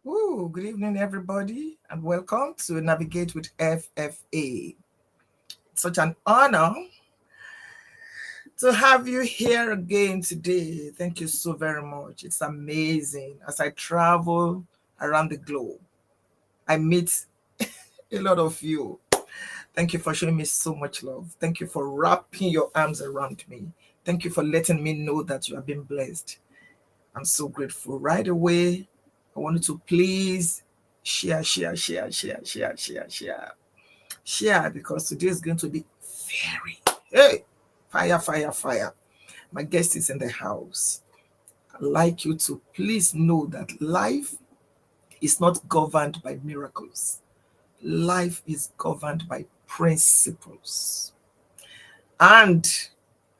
Ooh, good evening, everybody, and welcome to Navigate with FFA. It's such an honor to have you here again today. Thank you so very much. It's amazing. As I travel around the globe, I meet a lot of you. Thank you for showing me so much love. Thank you for wrapping your arms around me. Thank you for letting me know that you have been blessed. I'm so grateful. Right away, I want you to please share, share, because today is going to be hey, fire. My guest is in the house. I'd like you to please know that life is not governed by miracles. Life is governed by principles. And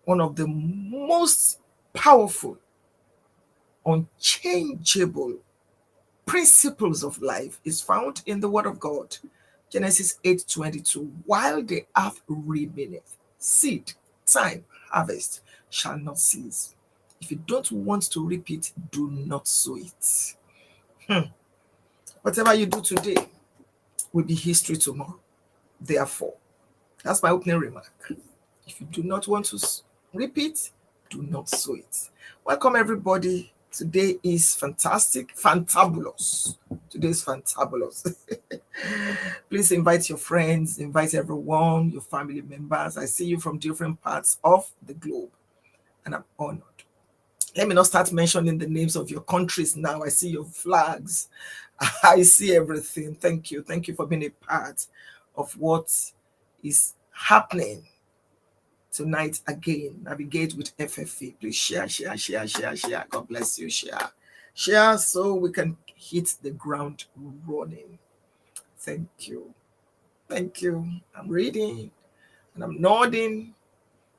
one of the most powerful, unchangeable principles of life is found in the Word of God. Genesis 8:22. While the earth remaineth, seed, time, harvest shall not cease. If you don't want to reap it, do not sow it. Whatever you do today will be history tomorrow. Therefore, that's my opening remark. If you do not want to reap it, do not sow it. Welcome, everybody. Today is fantastic, fantabulous. Today is fantabulous. Please invite your friends, invite everyone, your family members. I see you from different parts of the globe, and I'm honored. Let me not start mentioning the names of your countries now. I see your flags. I see everything. Thank you. Thank you for being a part of what is happening tonight again. Navigate with FFA. Please share. God bless you. Share so we can hit the ground running. Thank you. I'm reading and I'm nodding.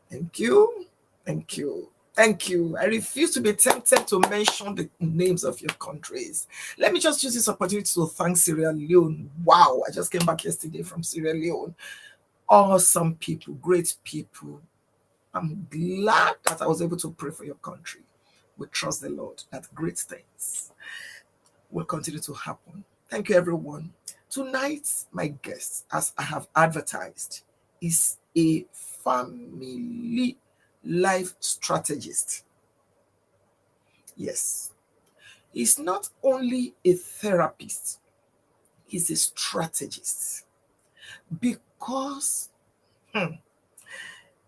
Thank you. I refuse to be tempted to mention the names of your countries. Let me just use this opportunity to thank Sierra Leone. Wow, I just came back yesterday from Sierra Leone. Awesome people, great people. I'm glad that I was able to pray for your country. We trust the Lord that great things will continue to happen. Thank you, everyone. Tonight, my guest, as I have advertised, is a family life strategist. Yes, he's not only a therapist, he's a strategist. Because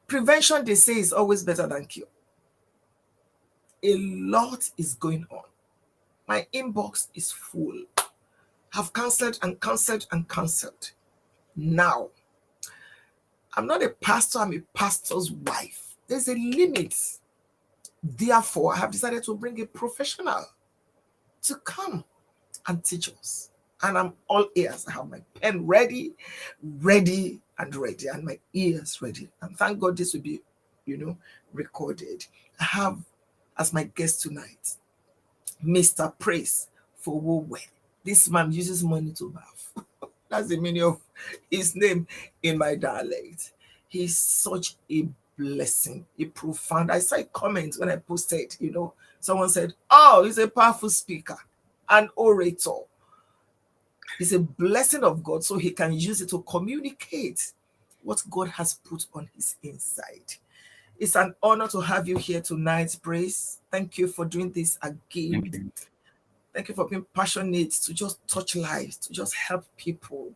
prevention, they say, is always better than cure. A lot is going on. My inbox is full. I've cancelled. Now, I'm not a pastor, I'm a pastor's wife. There's a limit. Therefore, I have decided to bring a professional to come and teach us. And I'm all ears. I have my pen ready, and my ears ready. And thank God this will be, recorded. I have as my guest tonight, Mr. Praise Fowowe. This man uses money to bath. That's the meaning of his name in my dialect. He's such a blessing, a profound. I saw a comment when I posted, someone said, oh, he's a powerful speaker, an orator. He's a blessing of God, so he can use it to communicate what God has put on his inside. It's an honor to have you here tonight, Praise. Thank you for doing this again. Thank you for being passionate to just touch lives, to just help people.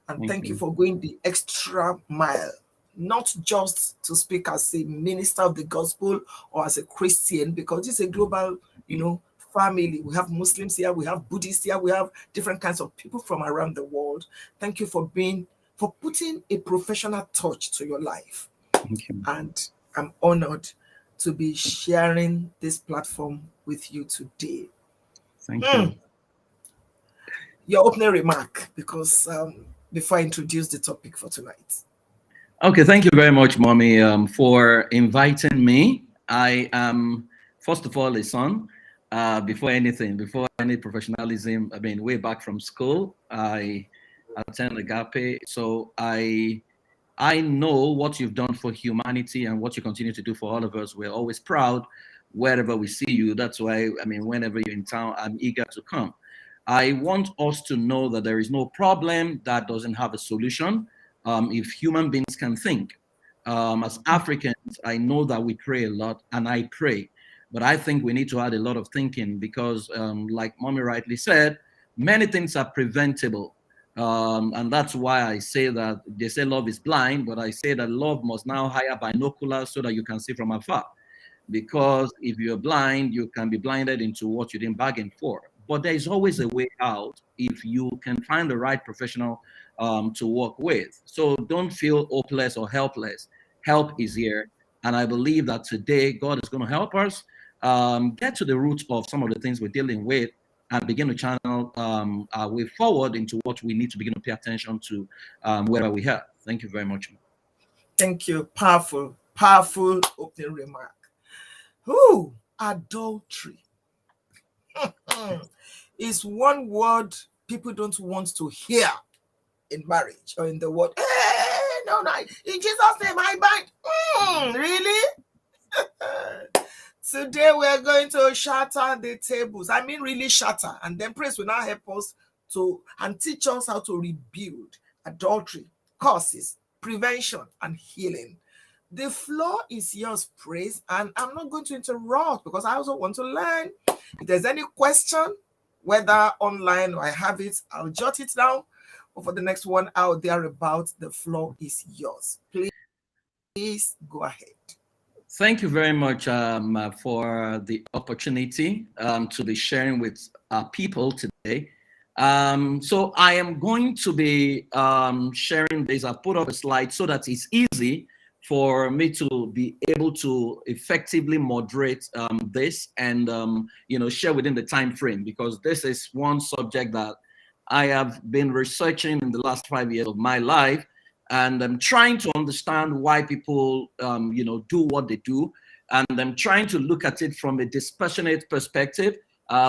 And thank you for going the extra mile, not just to speak as a minister of the gospel or as a Christian, because this is a global, family. We have Muslims here, we have Buddhists here, we have different kinds of people from around the world. Thank you for putting a professional touch to your life. Thank you. And I'm honored to be sharing this platform with you today. Thank you. Your opening remark, because before I introduce the topic for tonight. Okay, thank you very much, Mommy, for inviting me. I am, first of all, a son. Before any professionalism, way back from school, I attended Agape. So I know what you've done for humanity and what you continue to do for all of us. We're always proud wherever we see you. That's why, whenever you're in town, I'm eager to come. I want us to know that there is no problem that doesn't have a solution if human beings can think. As Africans, I know that we pray a lot, and I pray, but I think we need to add a lot of thinking because, like Mommy rightly said, many things are preventable. And that's why I say that they say love is blind, but I say that love must now hire binoculars so that you can see from afar. Because if you're blind, you can be blinded into what you didn't bargain for. But there is always a way out if you can find the right professional to work with. So don't feel hopeless or helpless. Help is here. And I believe that today God is going to help us get to the root of some of the things we're dealing with and begin to channel our way forward into what we need to begin to pay attention to where we are. Thank you very much. Thank you. Powerful, powerful opening remark. Ooh, adultery is one word people don't want to hear in marriage or in the world. Hey, no, in Jesus' name, I bind. Really? Today we're going to shatter the tables. I mean, really shatter. And then praise will now help us to and teach us how to rebuild adultery, causes, prevention, and healing. The floor is yours, praise, and I'm not going to interrupt because I also want to learn. If there's any question, whether online or I have it, I'll jot it down. Or for the next one out there about, the floor is yours. Please go ahead. Thank you very much for the opportunity to be sharing with people today. So I am going to be sharing this. I've put up a slide so that it's easy for me to be able to effectively moderate this and share within the time frame, because this is one subject that I have been researching in the last 5 years of my life, and I'm trying to understand why people do what they do, and I'm trying to look at it from a dispassionate perspective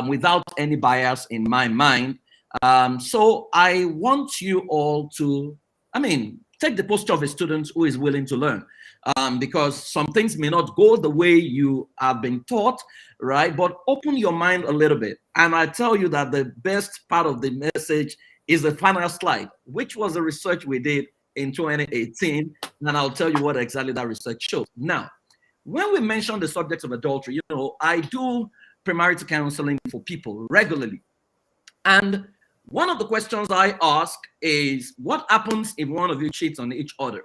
without any bias in my mind. So I want you all to, take the posture of a student who is willing to learn, because some things may not go the way you have been taught, right? But open your mind a little bit. And I tell you that the best part of the message is the final slide, which was the research we did in 2018. And I'll tell you what exactly that research shows. Now, when we mention the subject of adultery, I do premarital counseling for people regularly. And one of the questions I ask is, what happens if one of you cheats on each other?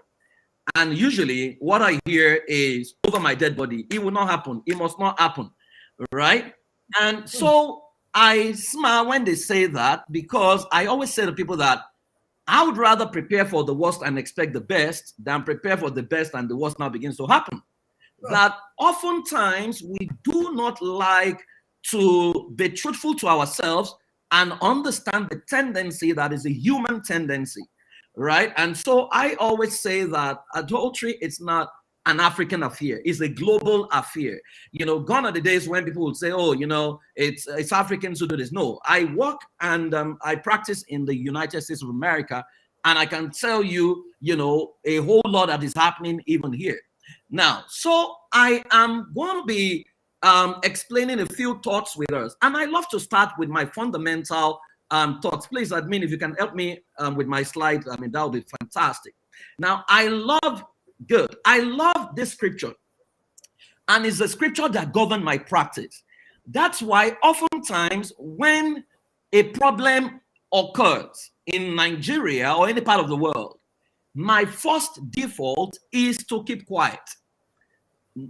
And usually what I hear is, over my dead body, it will not happen. It must not happen, right? And so I smile when they say that, because I always say to people that I would rather prepare for the worst and expect the best than prepare for the best and the worst now begins to happen. That oftentimes we do not like to be truthful to ourselves and understand the tendency that is a human tendency, right? And so I always say that adultery is not an African affair, it's a global affair. Gone are the days when people would say, oh, it's Africans who do this. No, I work and I practice in the United States of America, and I can tell you, a whole lot that is happening even here. Now, so I am going to be explaining a few thoughts with us. And I love to start with my fundamental thoughts. Please, admin, if you can help me with my slides, that would be fantastic. Now, I love this scripture. And it's a scripture that governs my practice. That's why oftentimes when a problem occurs in Nigeria or any part of the world, my first default is to keep quiet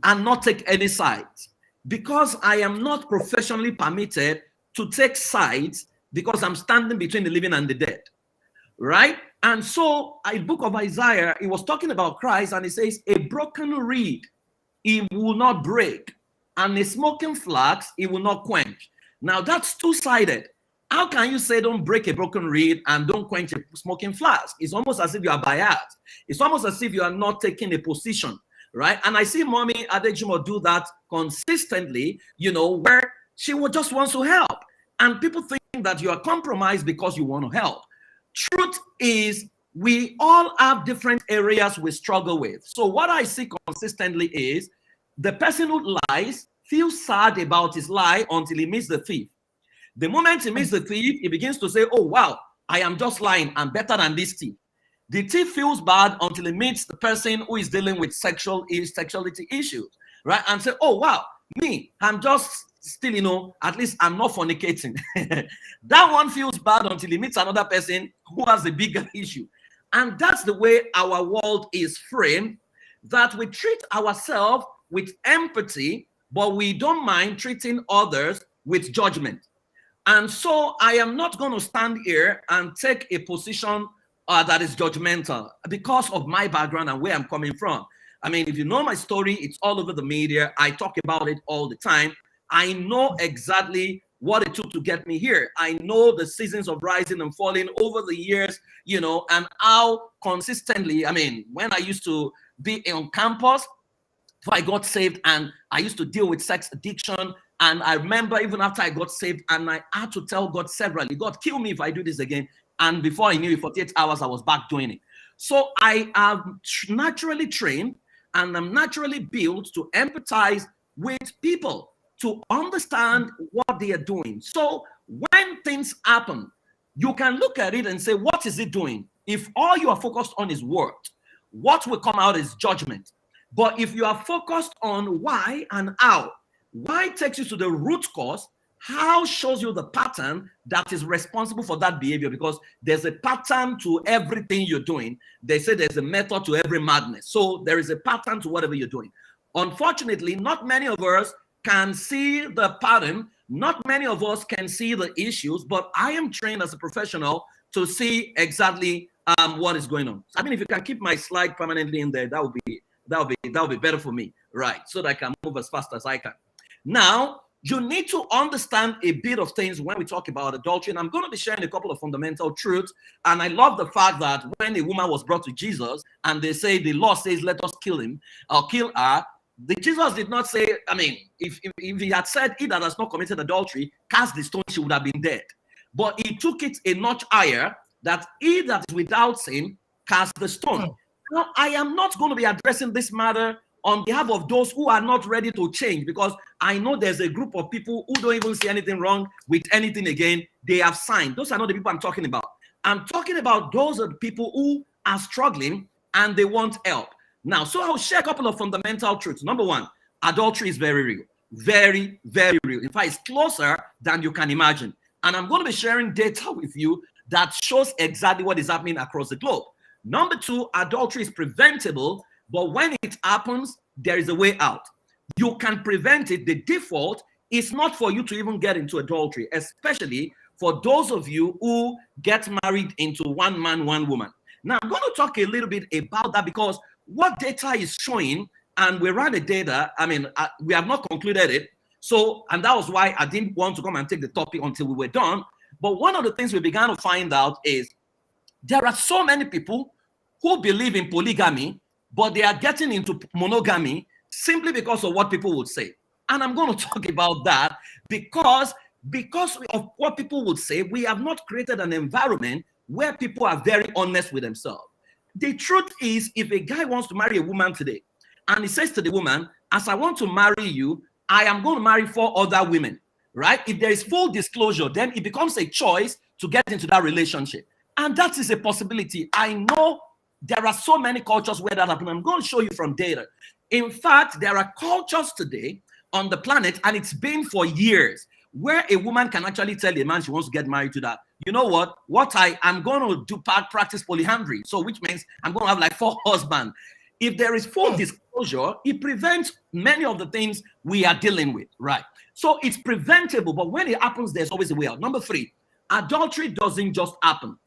and not take any sides, because I am not professionally permitted to take sides, because I'm standing between the living and the dead, right? And so in the book of Isaiah, it was talking about Christ, and it says, a broken reed, it will not break, and a smoking flax, it will not quench. Now that's two-sided. How can you say don't break a broken reed and don't quench a smoking flask? It's almost as if you are biased. It's almost as if you are not taking a position, right? And I see Mommy Adejumo do that consistently, where she just wants to help. And people think that you are compromised because you want to help. Truth is, we all have different areas we struggle with. So what I see consistently is the person who lies feels sad about his lie until he meets the thief. The moment he meets the thief, he begins to say, oh, wow, I am just lying. I'm better than this thief. The thief feels bad until he meets the person who is dealing with sexuality issues, right? And say, oh, wow, me, I'm just still, you know, at least I'm not fornicating. That one feels bad until he meets another person who has a bigger issue. And that's the way our world is framed, that we treat ourselves with empathy, but we don't mind treating others with judgment. And so I am not going to stand here and take a position that is judgmental because of my background and where I'm coming from. I mean, if you know my story, it's all over the media. I talk about it all the time. I know exactly what it took to get me here. I know the seasons of rising and falling over the years, you know, and how consistently, I mean, when I used to be on campus, before I got saved, and I used to deal with sex addiction. And I remember even after I got saved, and I had to tell God severally, God, kill me if I do this again. And before I knew it, 48 hours, I was back doing it. So I am naturally trained and I'm naturally built to empathize with people, to understand what they are doing. So when things happen, you can look at it and say, what is it doing? If all you are focused on is word, what will come out is judgment. But if you are focused on why and how, why takes you to the root cause, how shows you the pattern that is responsible for that behavior, because there's a pattern to everything you're doing. They say there's a method to every madness. So there is a pattern to whatever you're doing. Unfortunately, not many of us can see the pattern. Not many of us can see the issues, but I am trained as a professional to see exactly what is going on. I mean, if you can keep my slide permanently in there, that would be better for me, right? So that I can move as fast as I can. Now, you need to understand a bit of things when we talk about adultery, and I'm going to be sharing a couple of fundamental truths. And I love the fact that when a woman was brought to Jesus and they say the law says let us kill him or kill her, Jesus did not say, I mean, if he had said he that has not committed adultery cast the stone, she would have been dead. But he took it a notch higher, that he that is without sin cast the stone. Now, I am not going to be addressing this matter on behalf of those who are not ready to change, because I know there's a group of people who don't even see anything wrong with anything again. They have signed. Those are not the people I'm talking about. I'm talking about those are the people who are struggling and they want help. Now, so I'll share a couple of fundamental truths. Number one, adultery is very real. Very, very real. In fact, it's closer than you can imagine. And I'm going to be sharing data with you that shows exactly what is happening across the globe. Number two, adultery is preventable, but when it happens, there is a way out. You can prevent it. The default is not for you to even get into adultery, especially for those of you who get married into one man, one woman. Now, I'm going to talk a little bit about that, because what data is showing, and we ran the data, I mean, we have not concluded it. So, and that was why I didn't want to come and take the topic until we were done. But one of the things we began to find out is there are so many people who believe in polygamy, but they are getting into monogamy simply because of what people would say. And I'm going to talk about that because of what people would say, we have not created an environment where people are very honest with themselves. The truth is, if a guy wants to marry a woman today, and he says to the woman, as I want to marry you, I am going to marry 4 other women, right? If there is full disclosure, then it becomes a choice to get into that relationship. And that is a possibility. I know there are so many cultures where that happens. I'm going to show you from data. In fact, there are cultures today on the planet, and it's been for years, where a woman can actually tell a man she wants to get married to that. You know what I am going to do, practice polyandry. So which means I'm going to have like 4 husbands. If there is full disclosure, it prevents many of the things we are dealing with, right? So it's preventable, but when it happens, there's always a way out. Number 3, adultery doesn't just happen.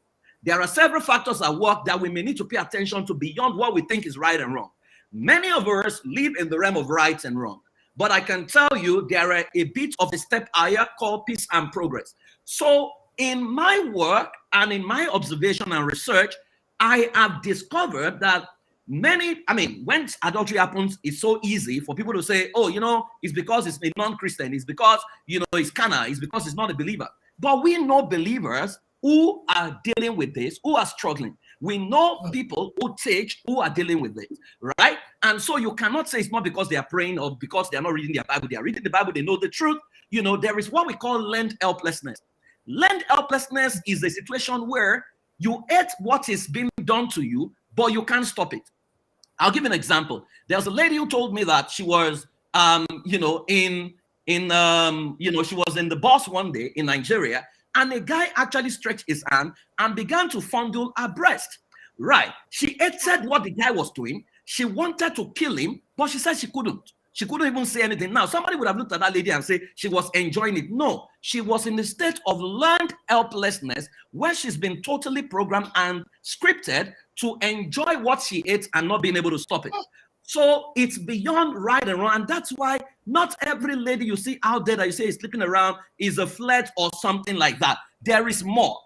There are several factors at work that we may need to pay attention to beyond what we think is right and wrong. Many of us live in the realm of right and wrong, but I can tell you there are a bit of a step higher called peace and progress. So in my work and in my observation and research, I have discovered that when adultery happens, it's so easy for people to say, oh, you know, it's because it's a non-Christian, it's because, you know, it's carnal, it's because it's not a believer. But we know believers who are dealing with this, who are struggling. We know people who teach, who are dealing with this, right? And so you cannot say it's not because they are praying or because they are not reading their Bible. They are reading the Bible, they know the truth. You know, there is what we call learned helplessness. Learned helplessness is a situation where you hate what is being done to you, but you can't stop it. I'll give you an example. There's a lady who told me that she was, she was in the bus one day in Nigeria, and a guy actually stretched his hand and began to fondle her breast. Right. She hated what the guy was doing. She wanted to kill him, but she said she couldn't. She couldn't even say anything. Now, somebody would have looked at that lady and say she was enjoying it. No, she was in a state of learned helplessness where she's been totally programmed and scripted to enjoy what she ate and not being able to stop it. So it's beyond right and wrong. And that's why not every lady you see out there that you say is sleeping around is a flirt or something like that. There is more.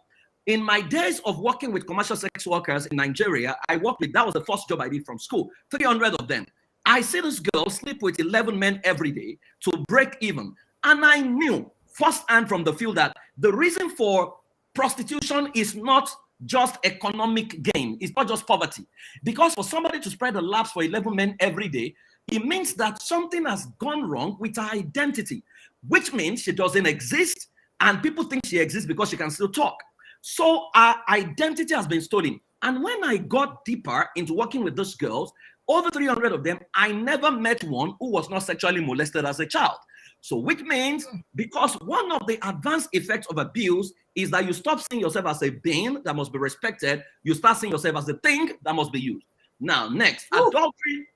In my days of working with commercial sex workers in Nigeria, that was the first job I did from school, 300 of them. I see this girl sleep with 11 men every day to break even. And I knew firsthand from the field that the reason for prostitution is not just economic gain. It's not just poverty. Because for somebody to spread a lapse for 11 men every day, it means that something has gone wrong with her identity, which means she doesn't exist and people think she exists because she can still talk. So our identity has been stolen. And when I got deeper into working with those girls, over 300 of them, I never met one who was not sexually molested as a child. So which means, because one of the advanced effects of abuse is that you stop seeing yourself as a being that must be respected. You start seeing yourself as a thing that must be used. Now, next, adultery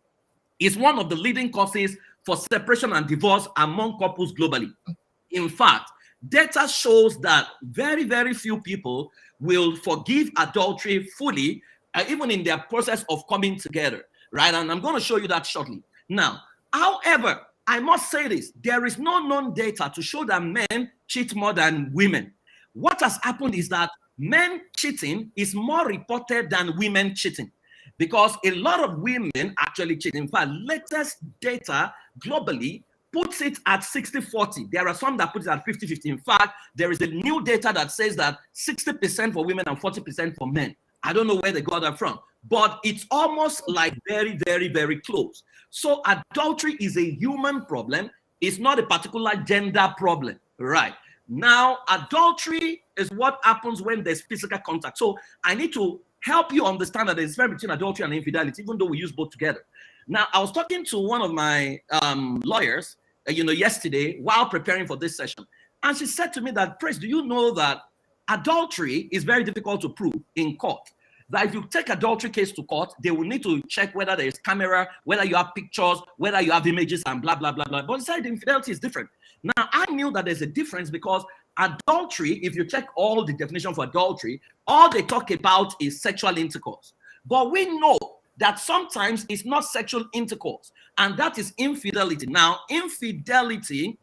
is one of the leading causes for separation and divorce among couples globally. In fact, data shows that very, very few people will forgive adultery fully, even in their process of coming together, right? And I'm going to show you that shortly. Now, however, I must say this, there is no known data to show that men cheat more than women. What has happened is that men cheating is more reported than women cheating, because a lot of women actually cheat. In fact, latest data globally puts it at 60-40. There are some that put it at 50-50. In fact, there is a new data that says that 60% for women and 40% for men. I don't know where they got that from, but it's almost like very, very, very close. So adultery is a human problem. It's not a particular gender problem, right? Now, adultery is what happens when there's physical contact. So I need to help you understand that there's a difference between adultery and infidelity, even though we use both together. Now, I was talking to one of my lawyers, yesterday while preparing for this session. And she said to me that, Praise, do you know that adultery is very difficult to prove in court? That if you take adultery case to court, they will need to check whether there is camera, whether you have pictures, whether you have images, and blah, blah, blah, blah. But inside, infidelity is different. Now, I knew that there's a difference because adultery, if you check all the definition for adultery, all they talk about is sexual intercourse. But we know that sometimes it's not sexual intercourse, and that is infidelity. Now, infidelity,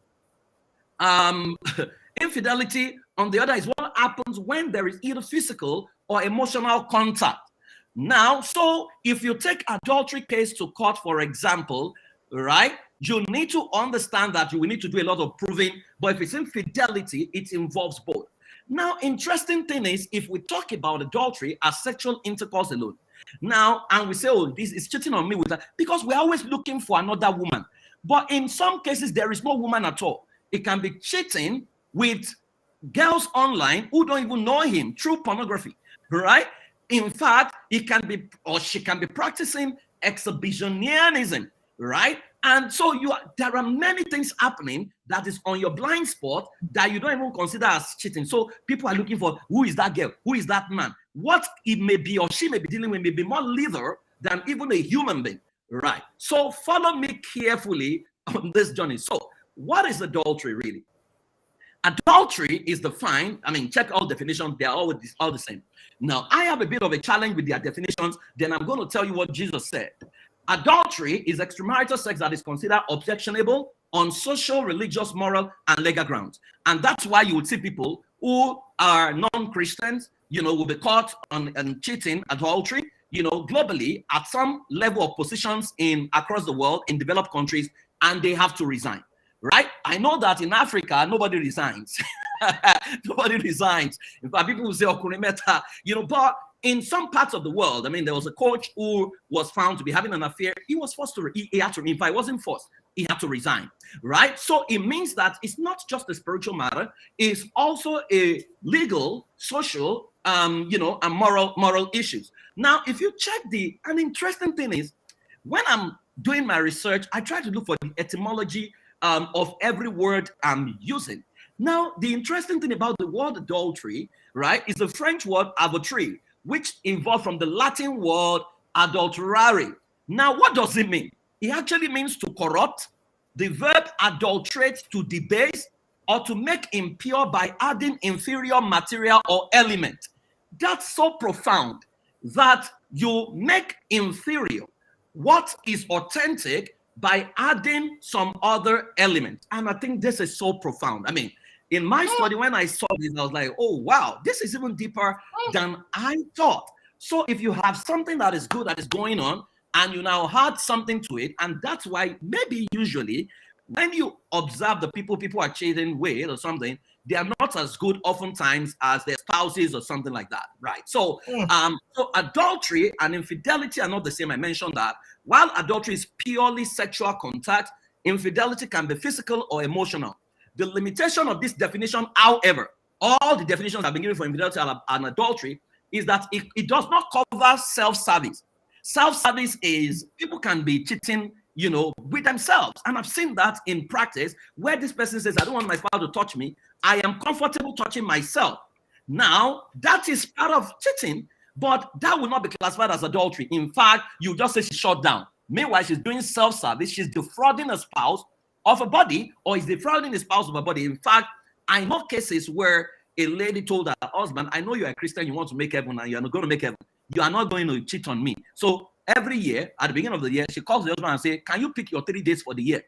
infidelity, on the other, is what happens when there is either physical or emotional contact. Now, so if you take adultery case to court, for example, right, you need to understand that you will need to do a lot of proving, but if it's infidelity, it involves both. Now, interesting thing is, if we talk about adultery as sexual intercourse alone, now, and we say, oh, this is cheating on me with that, because we're always looking for another woman. But in some cases, there is no woman at all. It can be cheating with girls online who don't even know him through pornography, right? In fact, it can be, or she can be practicing exhibitionism, right? And so there are many things happening that is on your blind spot that you don't even consider as cheating. So people are looking for, who is that girl? Who is that man? What it may be or she may be dealing with may be more lethal than even a human being, right? So follow me carefully on this journey. So what is adultery really? Adultery is defined, check all definitions, they're all the same. Now, I have a bit of a challenge with their definitions, then I'm going to tell you what Jesus said. Adultery is extramarital sex that is considered objectionable on social, religious, moral, and legal grounds. And that's why you would see people who are non-Christians, will be caught on cheating, adultery, globally at some level of positions across the world in developed countries, and they have to resign. Right? I know that in Africa, nobody resigns. Nobody resigns. In fact, people will say, Okurimeta, but in some parts of the world, I mean, there was a coach who was found to be having an affair. He was forced to, he had to, in fact, it wasn't forced. He had to resign, right? So it means that it's not just a spiritual matter. It's also a legal, social, and moral issues. Now, if you check an interesting thing is, when I'm doing my research, I try to look for the etymology of every word I'm using. Now, the interesting thing about the word adultery, right, is the French word adultery, which evolved from the Latin word adulterare. Now, what does it mean? It actually means to corrupt. The verb adulterate, to debase, or to make impure by adding inferior material or element. That's so profound that you make inferior what is authentic by adding some other element. And I think this is so profound. I mean, in my study, when I saw this, I was like, oh, wow, this is even deeper than I thought. So if you have something that is good that is going on, and you now add something to it, and that's why maybe usually when you observe the people are cheating with or something, they are not as good oftentimes as their spouses or something like that, right? So, so adultery and infidelity are not the same. I mentioned that. While adultery is purely sexual contact, infidelity can be physical or emotional. The limitation of this definition, however, all the definitions I've been given for infidelity and adultery is that it does not cover self-service. Self-service is people can be cheating, with themselves. And I've seen that in practice where this person says, I don't want my spouse to touch me. I am comfortable touching myself. Now, that is part of cheating, but that will not be classified as adultery. In fact, you just say she's shut down. Meanwhile, she's doing self-service. She's defrauding a spouse of a body, or is defrauding the spouse of a body. In fact, I know cases where a lady told her husband, I know you're a Christian, you want to make heaven, and you're not going to make heaven. You are not going to cheat on me. So every year, at the beginning of the year, she calls the husband and says, can you pick your 3 days for the year?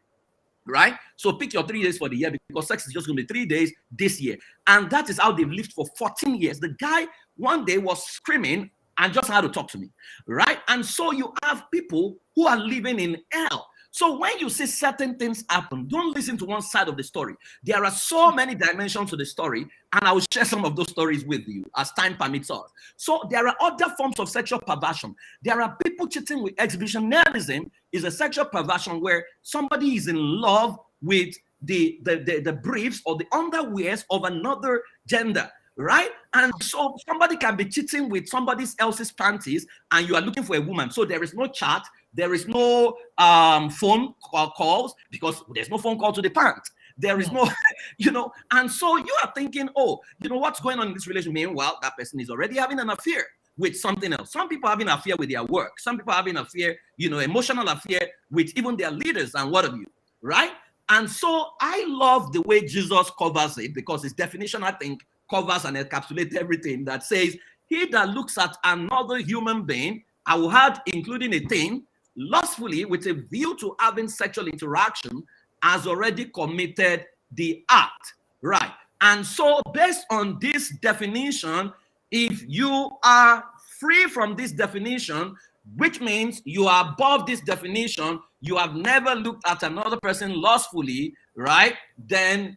Right? So pick your 3 days for the year, because sex is just going to be 3 days this year. And that is how they've lived for 14 years. The guy one day was screaming and just had to talk to me. Right? And so you have people who are living in hell. So when you see certain things happen, don't listen to one side of the story. There are so many dimensions to the story, and I will share some of those stories with you as time permits us. So there are other forms of sexual perversion. There are people cheating with exhibitionism. Is a sexual perversion where somebody is in love with the briefs or the underwears of another gender. Right? And so somebody can be cheating with somebody else's panties, and you are looking for a woman. So there is no chat, there is no phone calls, because there's no phone call to the pants. There is no, and so you are thinking, oh, what's going on in this relationship? Meanwhile, that person is already having an affair with something else. Some people having an affair with their work. Some people having an affair, emotional affair with even their leaders and what have you, right? And so I love the way Jesus covers it, because his definition, I think, covers and encapsulates everything, that says, he that looks at another human being, I will add including a thing, lustfully with a view to having sexual interaction, has already committed the act, right? And so based on this definition, if you are free from this definition, which means you are above this definition, you have never looked at another person lustfully, right? Then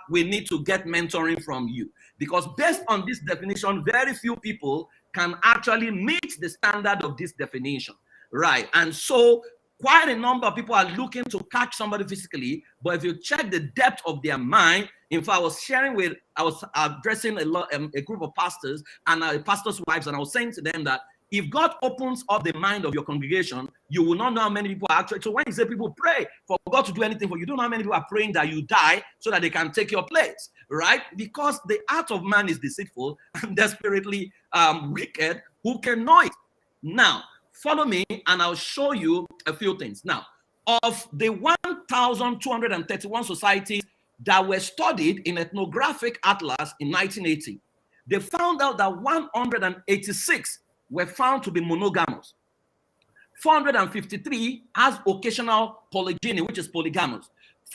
we need to get mentoring from you. Because based on this definition, very few people can actually meet the standard of this definition, right? And so quite a number of people are looking to catch somebody physically, but if you check the depth of their mind, in fact, I was addressing a group of pastors and pastors' wives, and I was saying to them that if God opens up the mind of your congregation, you will not know how many people are actually. So when you say people pray for God to do anything for you, you don't know how many people are praying that you die so that they can take your place, right? Because the heart of man is deceitful and desperately wicked. Who can know it? Now, follow me and I'll show you a few things. Now, of the 1,231 societies that were studied in Ethnographic Atlas in 1980, they found out that 186 were found to be monogamous. 453 has occasional polygyny, which is polygamous.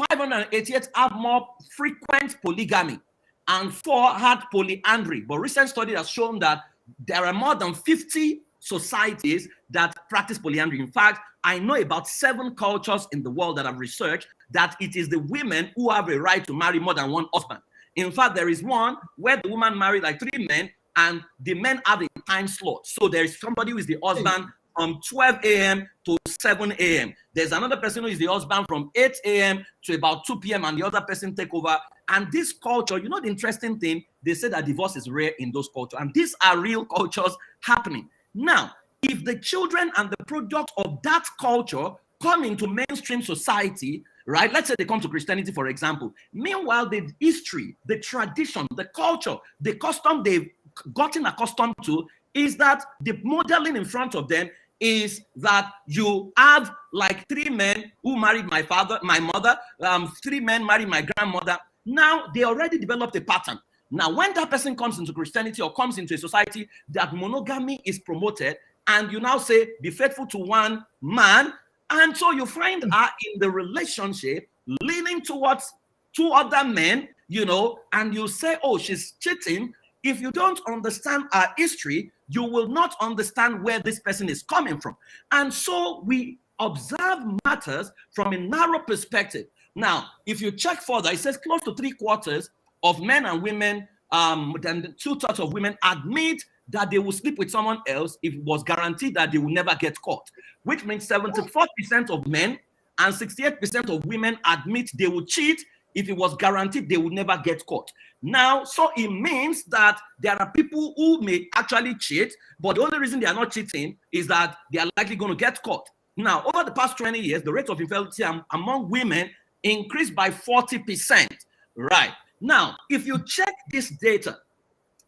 588 have more frequent polygamy, and 4 had polyandry. But recent study has shown that there are more than 50 societies that practice polyandry. In fact, I know about 7 cultures in the world that have researched that it is the women who have a right to marry more than one husband. In fact, there is one where the woman married like 3 men, and the men have a time slot. So there is somebody who is the husband from 12 a.m. to 7 a.m. There's another person who is the husband from 8 a.m. to about 2 p.m. and the other person take over. And this culture, you know, the interesting thing, they say that divorce is rare in those cultures, and these are real cultures happening. Now, if the children and the product of that culture come into mainstream society, right? Let's say they come to Christianity, for example. Meanwhile, the history, the tradition, the culture, the custom they've gotten accustomed to is that the modeling in front of them is that you have like 3 men who married my mother, 3 men married my grandmother. Now they already developed a pattern. Now, when that person comes into Christianity or comes into a society that monogamy is promoted, and you now say, be faithful to one man, and so you find her in the relationship leaning towards 2 other men, you know, and you say, oh, she's cheating. If you don't understand our history, you will not understand where this person is coming from. And so we observe matters from a narrow perspective. Now, if you check further, it says close to 3/4 of men and women, then 2/3 of women admit that they will sleep with someone else if it was guaranteed that they will never get caught, which means 74% of men and 68% of women admit they will cheat if it was guaranteed they will never get caught. Now, so it means that there are people who may actually cheat, but the only reason they are not cheating is that they are likely going to get caught. Now, over the past 20 years, the rate of infidelity among women increased by 40%. Right. Now, if you check this data,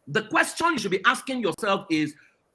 the question you should be asking yourself is,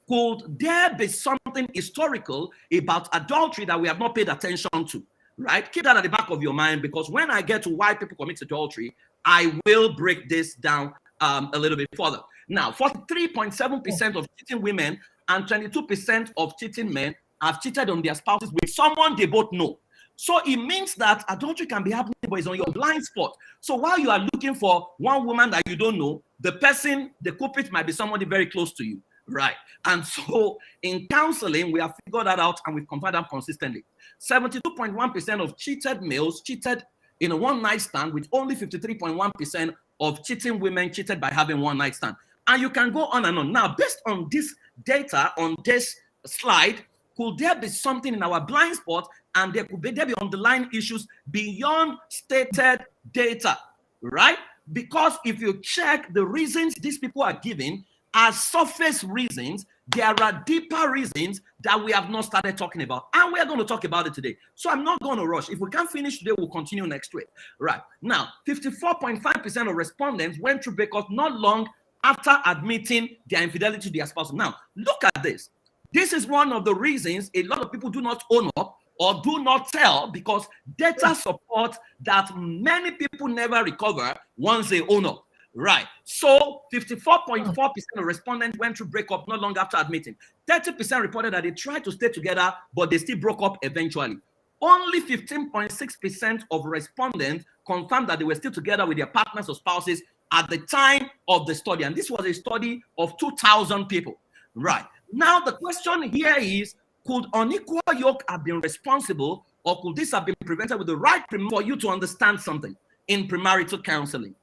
could there be something historical about adultery that we have not paid attention to? Right? Keep that at the back of your mind, because when I get to why people commit adultery, I will break this down a little bit further. Now, 43.7% of cheating women and 22% of cheating men have cheated on their spouses with someone they both know. So it means that adultery can be happening, but it's on your blind spot. So while you are looking for one woman that you don't know, the person, the culprit might be somebody very close to you, right? And so in counseling, we have figured that out and we've confirmed that consistently. 72.1% of cheated males cheated in a one-night stand, with only 53.1% of cheating women cheated by having one-night stand. And you can go on and on. Now, based on this data, on this slide, could there be something in our blind spot, and there be underlying issues beyond stated data, right? Because if you check the reasons these people are giving as surface reasons, there are deeper reasons that we have not started talking about, and we are going to talk about it today. So I'm not going to rush. If we can't finish today, we'll continue next week. Right. Now, 54.5% of respondents went through breakup not long after admitting their infidelity to their spouse. Now, look at this. This is one of the reasons a lot of people do not own up or do not tell, because data support that many people never recover once they own up. Right. So 54.4% of respondents went through breakup not long after admitting. 30% reported that they tried to stay together, but they still broke up eventually. Only 15.6% of respondents confirmed that they were still together with their partners or spouses at the time of the study. And this was a study of 2,000 people. Right. Now, the question here is, could unequal yoke have been responsible, or could this have been prevented with the right for you to understand something in premarital counseling?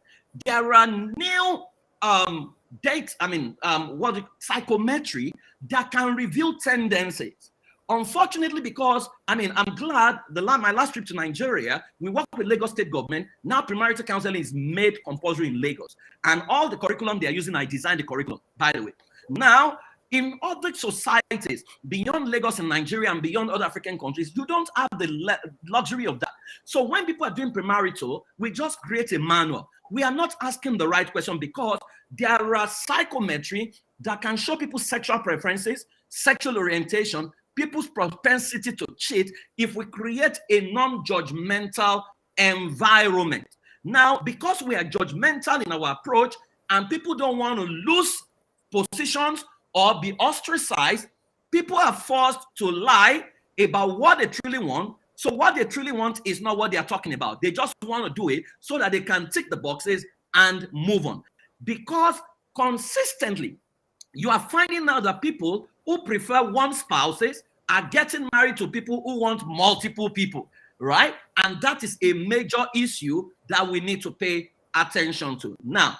There are new psychometry that can reveal tendencies. Unfortunately, because I'm glad my last trip to Nigeria, we worked with Lagos State government. Now premarital counseling is made compulsory in Lagos, and all the curriculum they are using, I designed the curriculum, by the way. Now, in other societies beyond Lagos and Nigeria and beyond other African countries, you don't have the luxury of that. So when people are doing premarital, we just create a manual. We are not asking the right question, because there are psychometry that can show people's sexual preferences, sexual orientation, people's propensity to cheat, if we create a non-judgmental environment. Now, because we are judgmental in our approach and people don't want to lose positions or be ostracized, people are forced to lie about what they truly want. So what they truly want is not what they are talking about. They just want to do it so that they can tick the boxes and move on. Because consistently, you are finding out that people who prefer one spouses are getting married to people who want multiple people, right? And that is a major issue that we need to pay attention to. Now,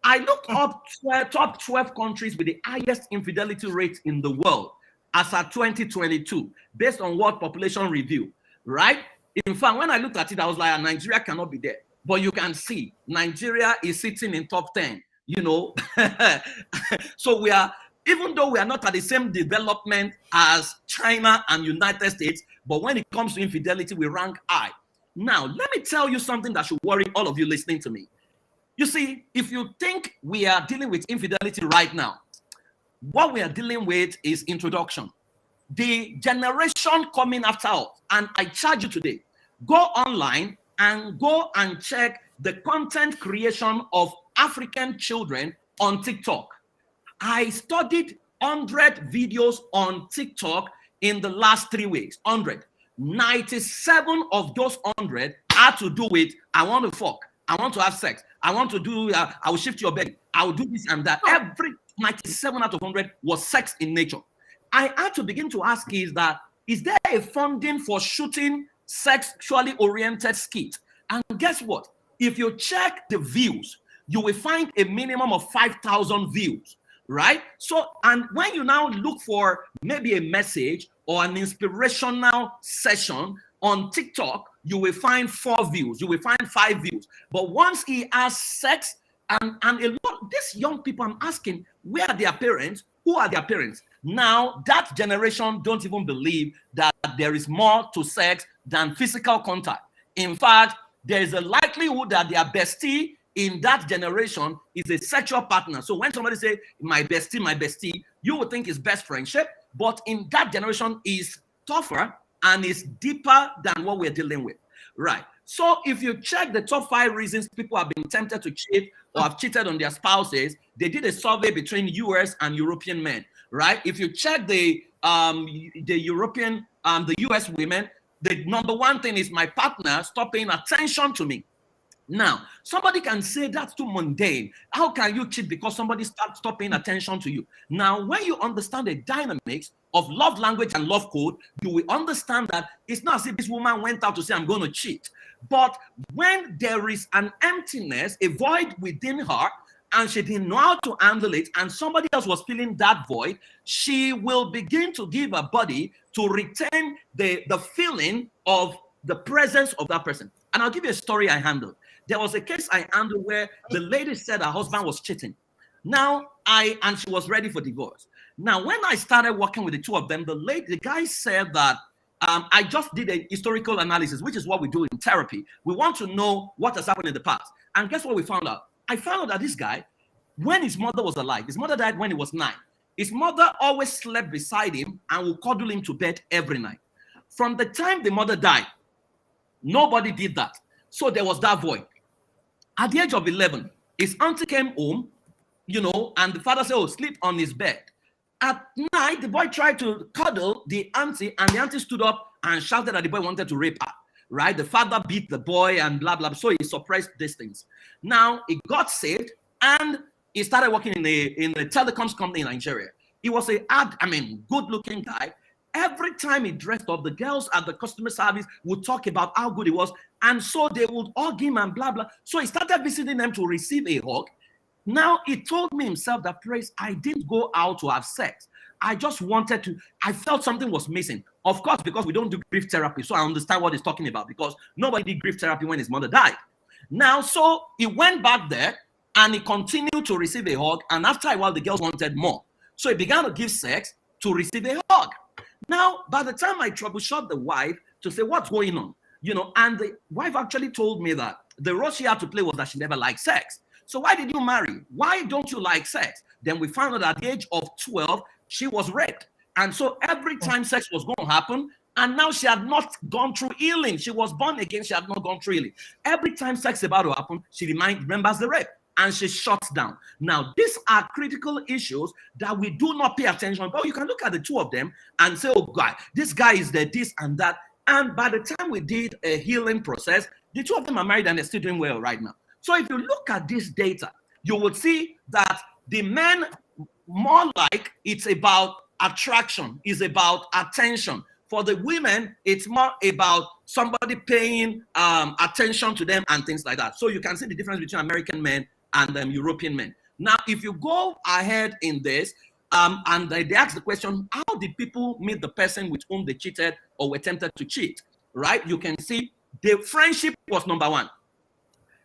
I looked up top 12 countries with the highest infidelity rate in the world as at 2022, based on World Population Review, right? In fact, when I looked at it, I was like, Nigeria cannot be there. But you can see Nigeria is sitting in top 10, you know. So we are, even though we are not at the same development as China and United States, but when it comes to infidelity, we rank high. Now, let me tell you something that should worry all of you listening to me. You see, if you think we are dealing with infidelity right now, what we are dealing with is introduction. The generation coming after us, and I charge you today, go online and go and check the content creation of African children on TikTok. I studied 100 videos on TikTok in the last 3 weeks. 100. 97 of those 100 had to do with, I want to fuck, I want to have sex, I want to do, I will shift your bed, I will do this and that. Every 97 out of 100 was sex in nature. I had to begin to ask is there a funding for shooting sexually oriented skits? And guess what? If you check the views, you will find a minimum of 5,000 views, right? So, and when you now look for maybe a message or an inspirational session on TikTok, you will find 4 views, you will find 5 views. But once he has sex, and a lot, these young people, I'm asking, where are their parents? Who are their parents? Now, that generation don't even believe that there is more to sex than physical contact. In fact, there is a likelihood that their bestie in that generation is a sexual partner. So when somebody say, my bestie, you would think it's best friendship, but in that generation is tougher and is deeper than what we're dealing with, right? So if you check the top 5 reasons people have been tempted to cheat or have cheated on their spouses, they did a survey between US and European men, right? If you check the European, the US women, the number 1 thing is my partner stop paying attention to me. Now, somebody can say that's too mundane. How can you cheat because somebody stop paying attention to you? Now, when you understand the dynamics of love language and love code, you will understand that it's not as if this woman went out to say, I'm going to cheat. But when there is an emptiness, a void within her, and she didn't know how to handle it, and somebody else was filling that void, she will begin to give her body to retain the feeling of the presence of that person. And I'll give you a story I handled. There was a case I handled where the lady said her husband was cheating. Now, and she was ready for divorce. Now, when I started working with the two of them, the guy said that I just did a historical analysis, which is what we do in therapy. We want to know what has happened in the past. And guess what we found out? I found out that this guy, when his mother was alive, his mother died when he was 9. His mother always slept beside him and would cuddle him to bed every night. From the time the mother died, nobody did that. So there was that void. At the age of 11, his auntie came home, and the father said, oh, sleep on his bed. At night, the boy tried to cuddle the auntie, and the auntie stood up and shouted that the boy wanted to rape her, right? The father beat the boy and blah, blah, blah. So he suppressed these things. Now, he got saved, and he started working in a telecoms company in Nigeria. He was good-looking guy. Every time he dressed up, the girls at the customer service would talk about how good he was. And so they would hug him and blah, blah. So he started visiting them to receive a hug. Now he told me himself that, Praise, I didn't go out to have sex. I just wanted to, I felt something was missing. Of course, because we don't do grief therapy. So I understand what he's talking about, because nobody did grief therapy when his mother died. Now, so he went back there and he continued to receive a hug. And after a while, the girls wanted more. So he began to give sex to receive a hug. Now, by the time I troubleshot the wife to say, what's going on? And the wife actually told me that the role she had to play was that she never liked sex. So why did you marry? Why don't you like sex? Then we found out at the age of 12, she was raped. And so every time sex was going to happen, and now she had not gone through healing. She was born again, she had not gone through healing. Every time sex is about to happen, she remembers the rape. And she shuts down. Now, these are critical issues that we do not pay attention. But you can look at the two of them and say, oh, God, this guy is the this and that. And by the time we did a healing process, the two of them are married and they're still doing well right now. So if you look at this data, you will see that the men, more like it's about attraction, is about attention. For the women, it's more about somebody paying attention to them and things like that. So you can see the difference between American men and European men. Now, if you go ahead in this, and they ask the question, how did people meet the person with whom they cheated or were tempted to cheat, right? You can see the friendship was number one.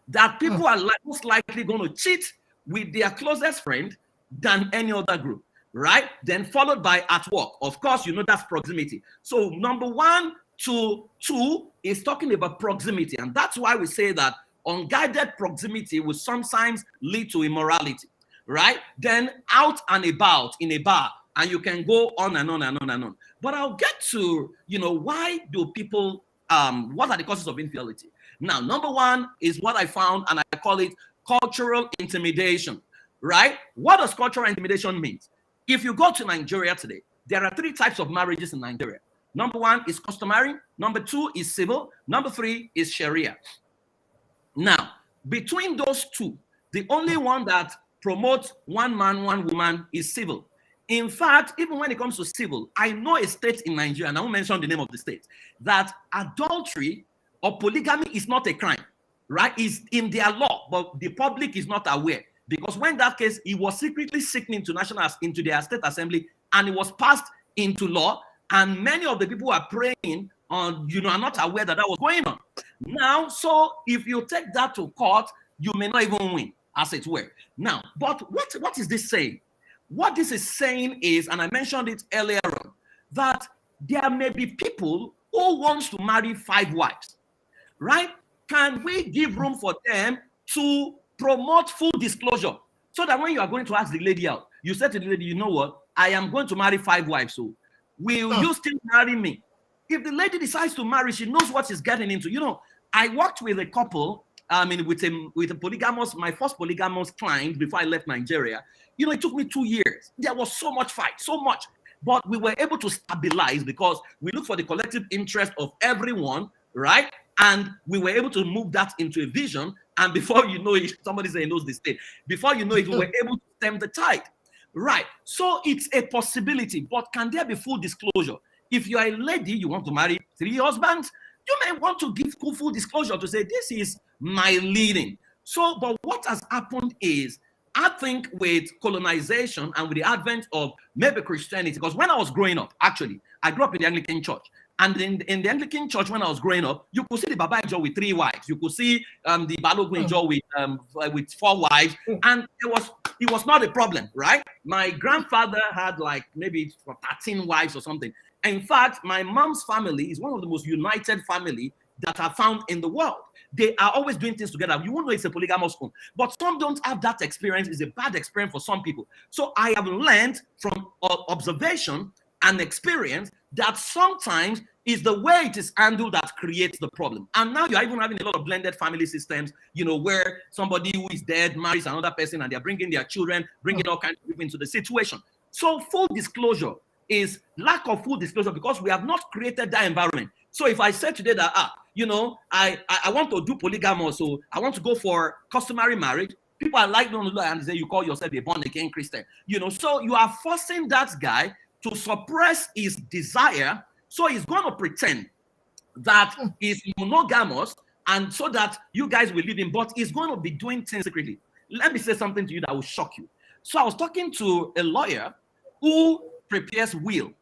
That people are most likely going to cheat with their closest friend than any other group, right? Then followed by at work. Of course, you know that's proximity. So number 1 to 2 is talking about proximity. And that's why we say that unguided proximity will sometimes lead to immorality, right? Then out and about in a bar, and you can go on and on and on and on. But I'll get to, why do people, what are the causes of infidelity? Now, number 1 is what I found, and I call it cultural intimidation, right? What does cultural intimidation mean? If you go to Nigeria today, there are 3 types of marriages in Nigeria. Number 1 is customary. Number 2 is civil. Number 3 is Sharia. Now, between those 2, the only one that promotes one man, one woman is civil. In fact, even when it comes to civil, I know a state in Nigeria, and I won't mention the name of the state, that adultery or polygamy is not a crime, right? It's in their law, but the public is not aware. Because when that case, it was secretly sickened into their state assembly, and it was passed into law, and many of the people who are praying on, are not aware that was going on. Now, so if you take that to court, you may not even win, as it were. Now, but what is this saying? What this is saying is, and I mentioned it earlier on, that there may be people who wants to marry 5 wives, right? Can we give room for them to promote full disclosure, so that when you are going to ask the lady out, you say to the lady, you know what, I am going to marry 5 wives, so will you still marry me? If the lady decides to marry, she knows what she's getting into. I worked with a couple, with a polygamous, my first polygamous client before I left Nigeria. It took me 2 years. There was so much fight, so much, but we were able to stabilize because we look for the collective interest of everyone, right? And we were able to move that into a vision. And before you know it, somebody say knows the state. Before you know it, we were able to stem the tide. Right. So it's a possibility, but can there be full disclosure? If you are a lady, you want to marry 3 husbands, you may want to give full disclosure to say, this is my leading. So, but what has happened is, I think with colonization and with the advent of maybe Christianity, because when I was growing up, actually, I grew up in the Anglican church. And in the Anglican church, when I was growing up, you could see the Baba Ijo with 3 wives. You could see the Balogun Ijo with 4 wives. And it was not a problem, right? My grandfather had like maybe 13 wives or something. In fact, my mom's family is one of the most united family that are found in the world. They are always doing things together. You won't know it's a polygamous home, but some don't have that experience. It's a bad experience for some people. So I have learned from observation and experience that sometimes is the way it is handled that creates the problem. And now you're even having a lot of blended family systems, where somebody who is dead marries another person and they're bringing their children, bringing all kinds of people into the situation. So full disclosure is lack of full disclosure because we have not created that environment. So if I said today that, I want to do polygamous, so I want to go for customary marriage, people are like, no, and say you call yourself a born-again Christian. So you are forcing that guy to suppress his desire. So he's going to pretend that he's monogamous, and so that you guys will leave him, but he's going to be doing things secretly. Let me say something to you that will shock you. So I was talking to a lawyer who prepares will,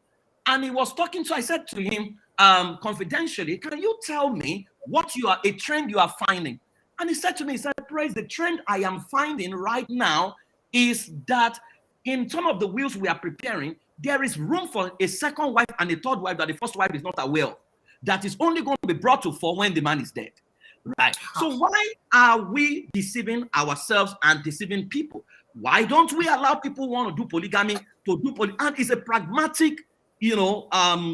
and he was talking to, I said to him, confidentially, can you tell me what a trend you are finding? And he said to me, Praise, the trend I am finding right now is that in some of the wills we are preparing, there is room for a second wife and a third wife that the first wife is not aware of. That is only going to be brought to fore when the man is dead. Right. So why are we deceiving ourselves and deceiving people? Why don't we allow people who want to do polygamy to do polygamy? And it's a pragmatic,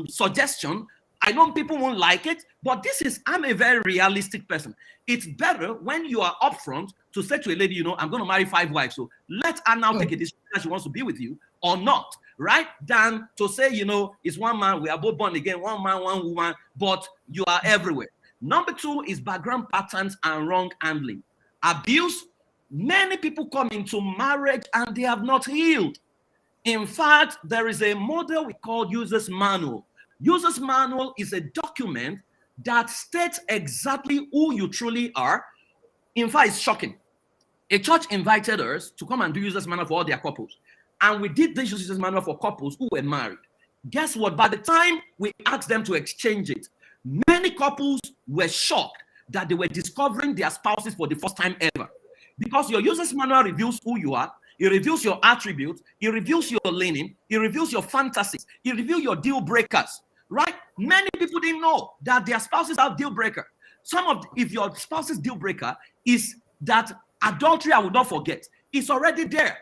suggestion. I know people won't like it, but I'm a very realistic person. It's better when you are upfront to say to a lady, I'm going to marry 5 wives. So let her now take a decision that she wants to be with you or not. Right? Than to say, it's one man, we are both born again, one man, one woman, but you are everywhere. Number 2 is background patterns and wrong handling. Abuse. Many people come into marriage and they have not healed. In fact, there is a model we call user's manual. User's manual is a document that states exactly who you truly are. In fact, it's shocking. A church invited us to come and do users manual for all their couples. And we did this users manual for couples who were married. Guess what? By the time we asked them to exchange it, many couples were shocked that they were discovering their spouses for the first time ever. Because your users manual reveals who you are, it reveals your attributes, it reveals your leaning, it reveals your fantasies, it reveals your deal breakers, right? Many people didn't know that their spouses are deal breaker. If your spouse's deal breaker is that adultery, I will not forget, it's already there,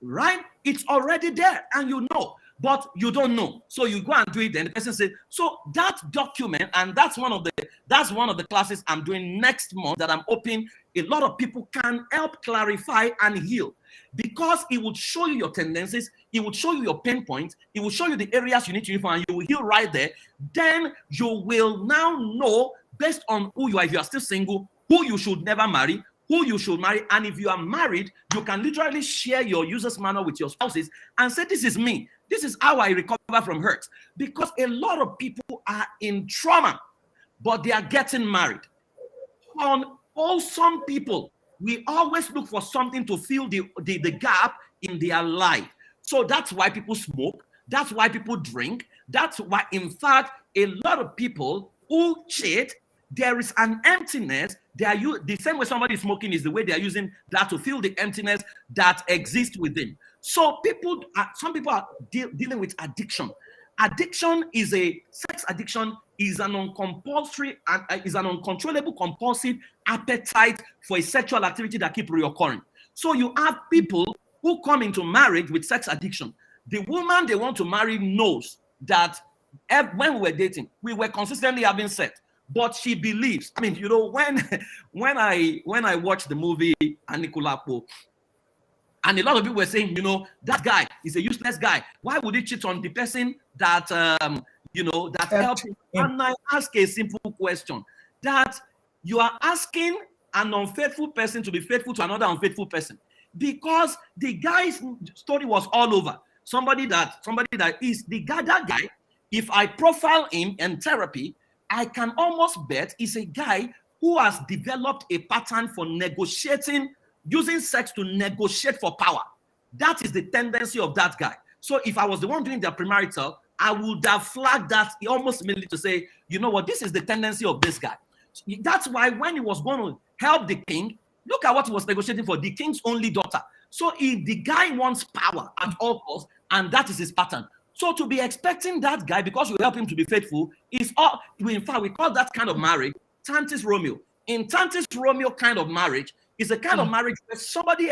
right? It's already there, and you know, but you don't know. So you go and do it, and the person says, so that document, and that's one of the classes I'm doing next month that I'm hoping a lot of people can help clarify and heal, because it would show you your tendencies, it would show you your pain points, it will show you the areas you need to heal from, and you will heal right there. Then you will now know, based on who you are, if you are still single, who you should never marry, who you should marry. And if you are married, you can literally share your user's manual with your spouses and say, this is me. This is how I recover from hurt. Because a lot of people are in trauma, but they are getting married. On some people, we always look for something to fill the gap in their life. So that's why people smoke. That's why people drink. That's why, in fact, a lot of people who cheat, there is an emptiness. The same way somebody is smoking is the way they are using that to fill the emptiness that exists within. So some people are dealing with addiction. Sex addiction is an uncontrollable compulsive appetite for a sexual activity that keeps reoccurring. So you have people who come into marriage with sex addiction. The woman they want to marry knows that when we were dating, we were consistently having sex. But she believes, I mean, you know, when I watched the movie Anikulapo, and a lot of people were saying, you know, that guy is a useless guy. Why would he cheat on the person that helped him? And I ask a simple question, that you are asking an unfaithful person to be faithful to another unfaithful person, because the guy's story was all over. That guy, if I profile him in therapy, I can almost bet is a guy who has developed a pattern for negotiating, using sex to negotiate for power. That is the tendency of that guy. So if I was the one doing their premarital, I would have flagged that almost immediately to say, you know what, this is the tendency of this guy. That's why when he was going to help the king, look at what he was negotiating for, the king's only daughter. So the guy wants power at all costs, and that is his pattern. So to be expecting that guy, because you help him to be faithful, is all. In fact, we call that kind of marriage Tantis Romeo. In Tantis Romeo kind of marriage is a kind of marriage where somebody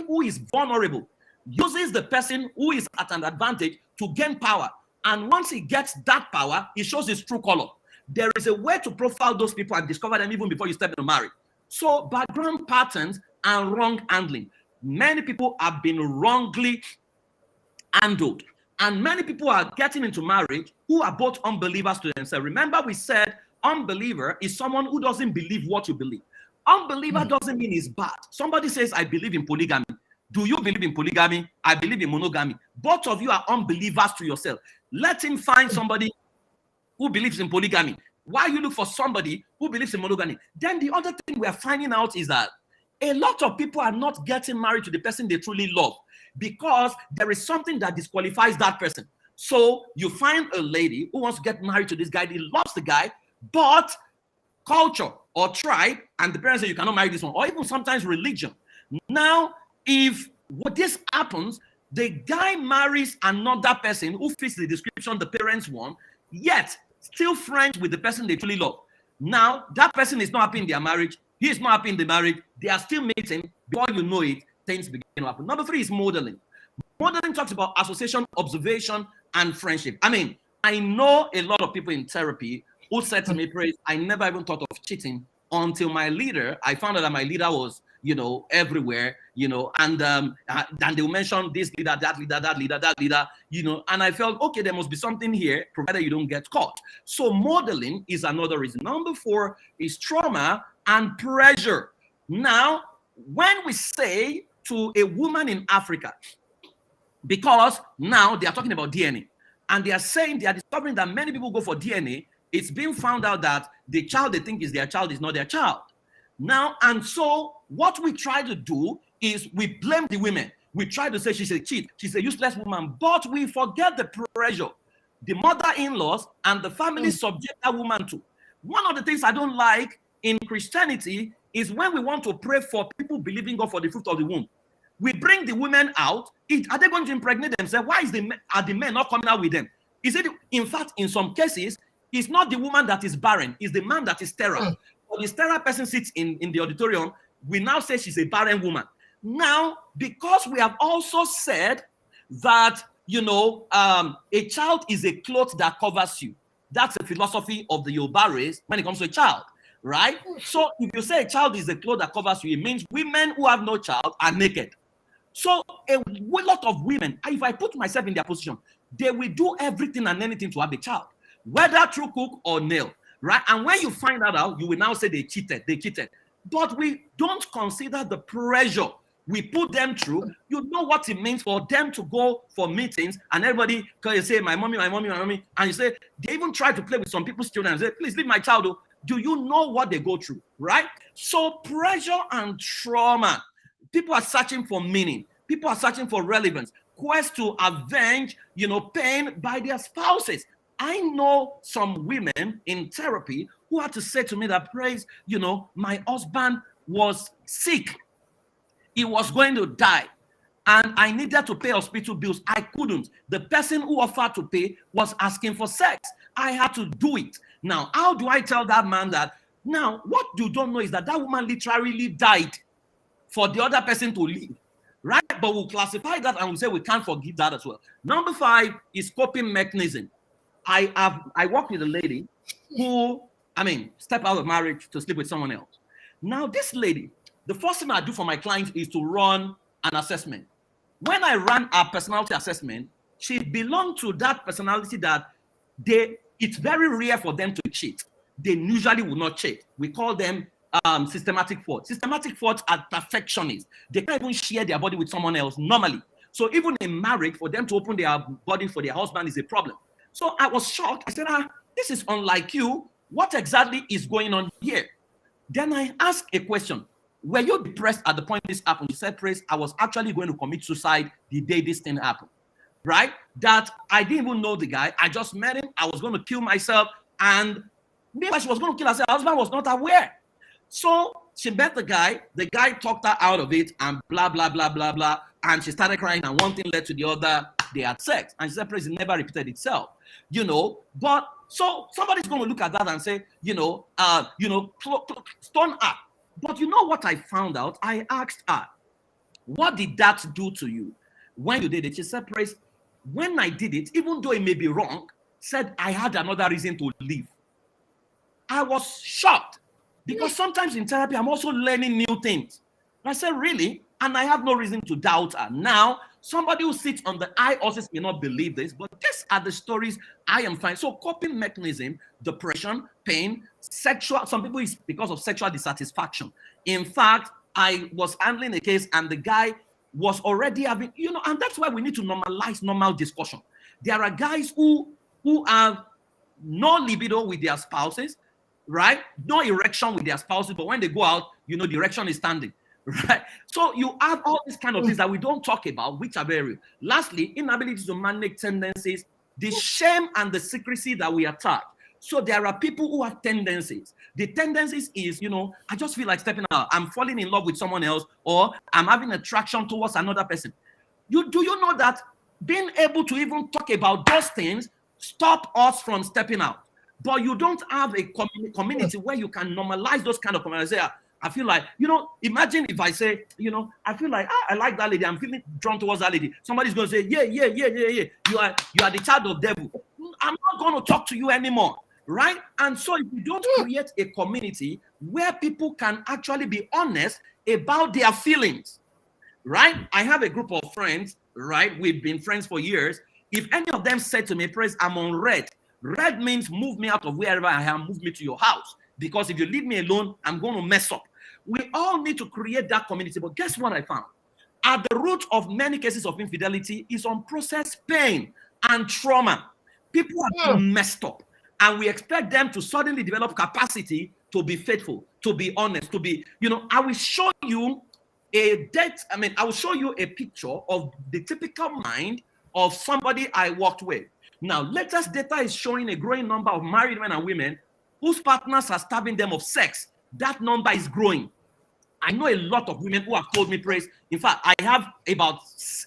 who is vulnerable, uses the person who is at an advantage to gain power. And once he gets that power, he shows his true color. There is a way to profile those people and discover them even before you step into marriage. So background patterns and wrong handling. Many people have been wrongly handled. And many people are getting into marriage who are both unbelievers to themselves. Remember, we said unbeliever is someone who doesn't believe what you believe. Unbeliever doesn't mean it's bad. Somebody says, I believe in polygamy. Do you believe in polygamy? I believe in monogamy. Both of you are unbelievers to yourself. Let him find somebody who believes in polygamy while you look for somebody who believes in monogamy. Then the other thing we are finding out is that a lot of people are not getting married to the person they truly love, because there is something that disqualifies that person. So you find a lady who wants to get married to this guy, he loves the guy, but culture or tribe, and the parents say you cannot marry this one, or even sometimes religion. Now, if what this happens, the guy marries another person who fits the description the parents want, yet still friends with the person they truly love. Now, that person is not happy in their marriage, he is not happy in the marriage, they are still mating. Before you know it, things begin to happen. Number 3 is modeling. Modeling talks about association, observation, and friendship. I mean, I know a lot of people in therapy who said to me, Praise, I never even thought of cheating until I found out that my leader was, everywhere, and they will mention this leader, that leader, that leader, that leader, and I felt, okay, there must be something here, provided you don't get caught. So modeling is another reason. Number 4 is trauma and pressure. Now, when we say to a woman in Africa, because now they are talking about DNA, and they are discovering that many people go for DNA, it's been found out that the child they think is their child is not their child. Now, and so what we try to do is we blame the women. We try to say she's a cheat, she's a useless woman, but we forget the pressure the mother-in-laws and the family subject that woman to. One of the things I don't like in Christianity is when we want to pray for people believing God for the fruit of the womb. We bring the women out. Are they going to impregnate themselves? Why are the men not coming out with them? Is it, in fact, in some cases, it's not the woman that is barren, it's the man that is sterile. But the sterile person sits in the auditorium, we now say she's a barren woman. Now, because we have also said that, a child is a cloth that covers you. That's the philosophy of the Yoruba race when it comes to a child, right? So if you say a child is a cloth that covers you, it means women who have no child are naked. So a lot of women, if I put myself in their position, they will do everything and anything to have a child, whether through cook or nail, right? And when you find that out, you will now say they cheated. But we don't consider the pressure we put them through. You know what it means for them to go for meetings and everybody can say, my mommy, and you say, they even try to play with some people's children and say, please leave my child. Do you know what they go through, right? So pressure and trauma, people are searching for meaning. People are searching for relevance, quest to avenge, pain by their spouses. I know some women in therapy who had to say to me that, praise, my husband was sick. He was going to die, and I needed to pay hospital bills. I couldn't. The person who offered to pay was asking for sex. I had to do it. Now, how do I tell that man that? Now, what you don't know is that woman literally died for the other person to live, right? But we'll classify that and we'll say we can't forgive that as well. Number 5 is coping mechanism. I work with a lady who, step out of marriage to sleep with someone else. Now, this lady, the first thing I do for my clients is to run an assessment. When I ran a personality assessment, she belonged to that personality that it's very rare for them to cheat. They usually will not cheat. We call them systematic faults. Systematic faults are perfectionists. They can't even share their body with someone else normally. So even in marriage, for them to open their body for their husband is a problem. So I was shocked. I said, this is unlike you. What exactly is going on here? Then I asked a question. Were you depressed at the point this happened? She said, praise, I was actually going to commit suicide the day this thing happened, right? That I didn't even know the guy. I just met him. I was going to kill myself. And maybe she was going to kill herself. Her husband was not aware. So she met the guy. The guy talked her out of it and blah, blah, blah, blah, blah. And she started crying and one thing led to the other. They had sex. And she said, praise, it never repeated itself, But so somebody's going to look at that and say, stone her. But you know what I found out? I asked her, what did that do to you when you did it? She said, praise, when I did it, even though it may be wrong, said I had another reason to leave. I was shocked because sometimes in therapy, I'm also learning new things. I said, really? And I have no reason to doubt her. Now, somebody who sits on the eye also may not believe this, but these are the stories I am finding. So coping mechanism, depression, pain, sexual, some people is because of sexual dissatisfaction. In fact, I was handling a case and the guy was already having, and that's why we need to normalize normal discussion. There are guys who have no libido with their spouses, right? No erection with their spouses, but when they go out, the erection is standing. Right. So you have all these kind of things that we don't talk about, which are very real. Lastly, inability to manage tendencies, the shame and the secrecy that we attach. So there are people who have tendencies. The tendencies is, I just feel like stepping out. I'm falling in love with someone else, or I'm having attraction towards another person. Do you know that being able to even talk about those things stop us from stepping out? But you don't have a community where you can normalize those kind of conversations. I feel like, imagine if I say, I feel like, I like that lady. I'm feeling drawn towards that lady. Somebody's going to say, yeah. You are the child of devil. I'm not going to talk to you anymore, right? And so if you don't create a community where people can actually be honest about their feelings, right? I have a group of friends, right? We've been friends for years. If any of them said to me, praise, I'm on red. Red means move me out of wherever I am, move me to your house. Because if you leave me alone, I'm going to mess up. We all need to create that community. But guess what I found? At the root of many cases of infidelity is unprocessed pain and trauma. People are messed up. And we expect them to suddenly develop capacity to be faithful, to be honest, to be, I will show you I will show you a picture of the typical mind of somebody I worked with. Now, latest data is showing a growing number of married men and women whose partners are starving them of sex. That number is growing. I know a lot of women who have told me praise. In fact, I have about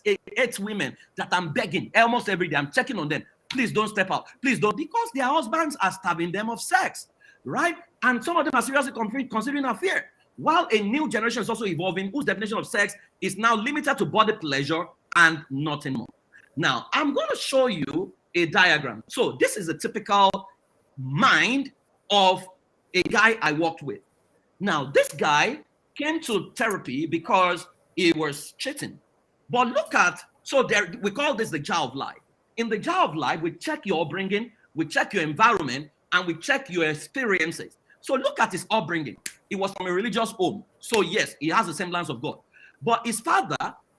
8 women that I'm begging almost every day. I'm checking on them. Please don't step out. Please don't, because their husbands are starving them of sex, right? And some of them are seriously considering affair. While a new generation is also evolving, whose definition of sex is now limited to body pleasure and nothing more. Now, I'm going to show you a diagram. So this is a typical mind of a guy I worked with. Now, this guy came to therapy because he was cheating. But look at, we call this the jar of life. In the jar of life, we check your upbringing, we check your environment, and we check your experiences. So look at his upbringing. He was from a religious home. So yes, he has a semblance of God. But his father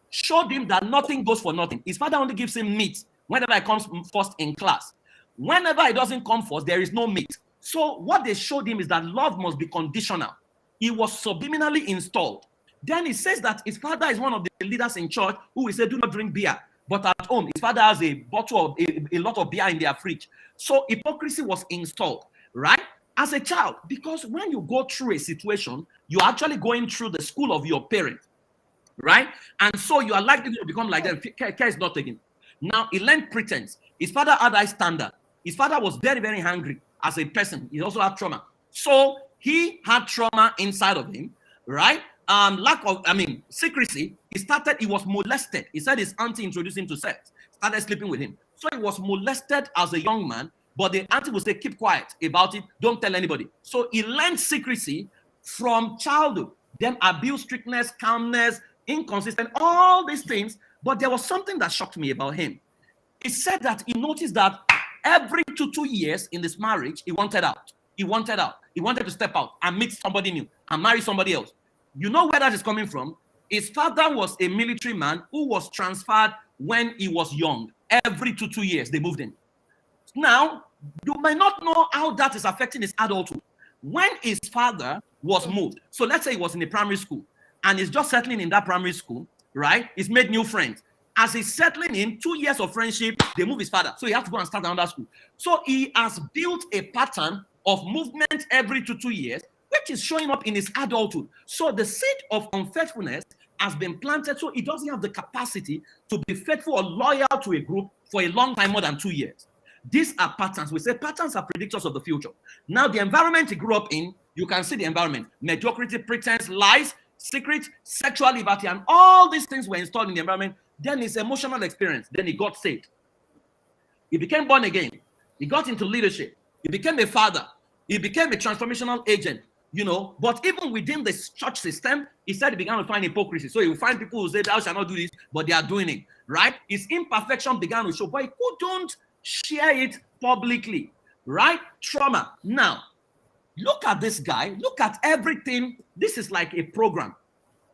showed him that nothing goes for nothing. His father only gives him meat whenever he comes first in class. Whenever he doesn't come first, there is no meat. So what they showed him is that love must be conditional. He was subliminally installed. Then he says that his father is one of the leaders in church who will say, do not drink beer. But at home, his father has a bottle of a lot of beer in their fridge. So hypocrisy was installed, right? As a child, because when you go through a situation, you're actually going through the school of your parents, right? And so you are likely to become like them. Care is not taken. Now, he learned pretense. His father had high standard. His father was very, very hungry as a person. He also had trauma. So he had trauma inside of him, right? Secrecy. He was molested. He said his auntie introduced him to sex, started sleeping with him. So he was molested as a young man, but the auntie would say, keep quiet about it. Don't tell anybody. So he learned secrecy from childhood, then abuse, strictness, calmness, inconsistent, all these things. But there was something that shocked me about him. He said that he noticed that every 2 years in this marriage, he wanted out. He wanted out. He wanted to step out and meet somebody new and marry somebody else. You know where that is coming from? His father was a military man who was transferred when he was young. Every 2 years, they moved in. Now, you might not know how that is affecting his adulthood. When his father was moved, so let's say he was in a primary school and he's just settling in that primary school, right? He's made new friends. As he's settling in, 2 years of friendship, they move his father. So he has to go and start another school. So he has built a pattern of movement every 2 years, which is showing up in his adulthood. So the seed of unfaithfulness has been planted, so he doesn't have the capacity to be faithful or loyal to a group for a long time, more than 2 years. These are patterns. We say patterns are predictors of the future. Now, the environment he grew up in, you can see the environment. Mediocrity, pretense, lies, secret, sexual liberty, and all these things were installed in the environment. Then his emotional experience. Then he got saved. He became born again. He got into leadership. He became a father. He became a transformational agent, But even within the church system, he said he began to find hypocrisy. So he will find people who say, thou shalt not do this, but they are doing it, right? His imperfection began to show, but he couldn't share it publicly, right? Trauma. Now, look at this guy. Look at everything. This is like a program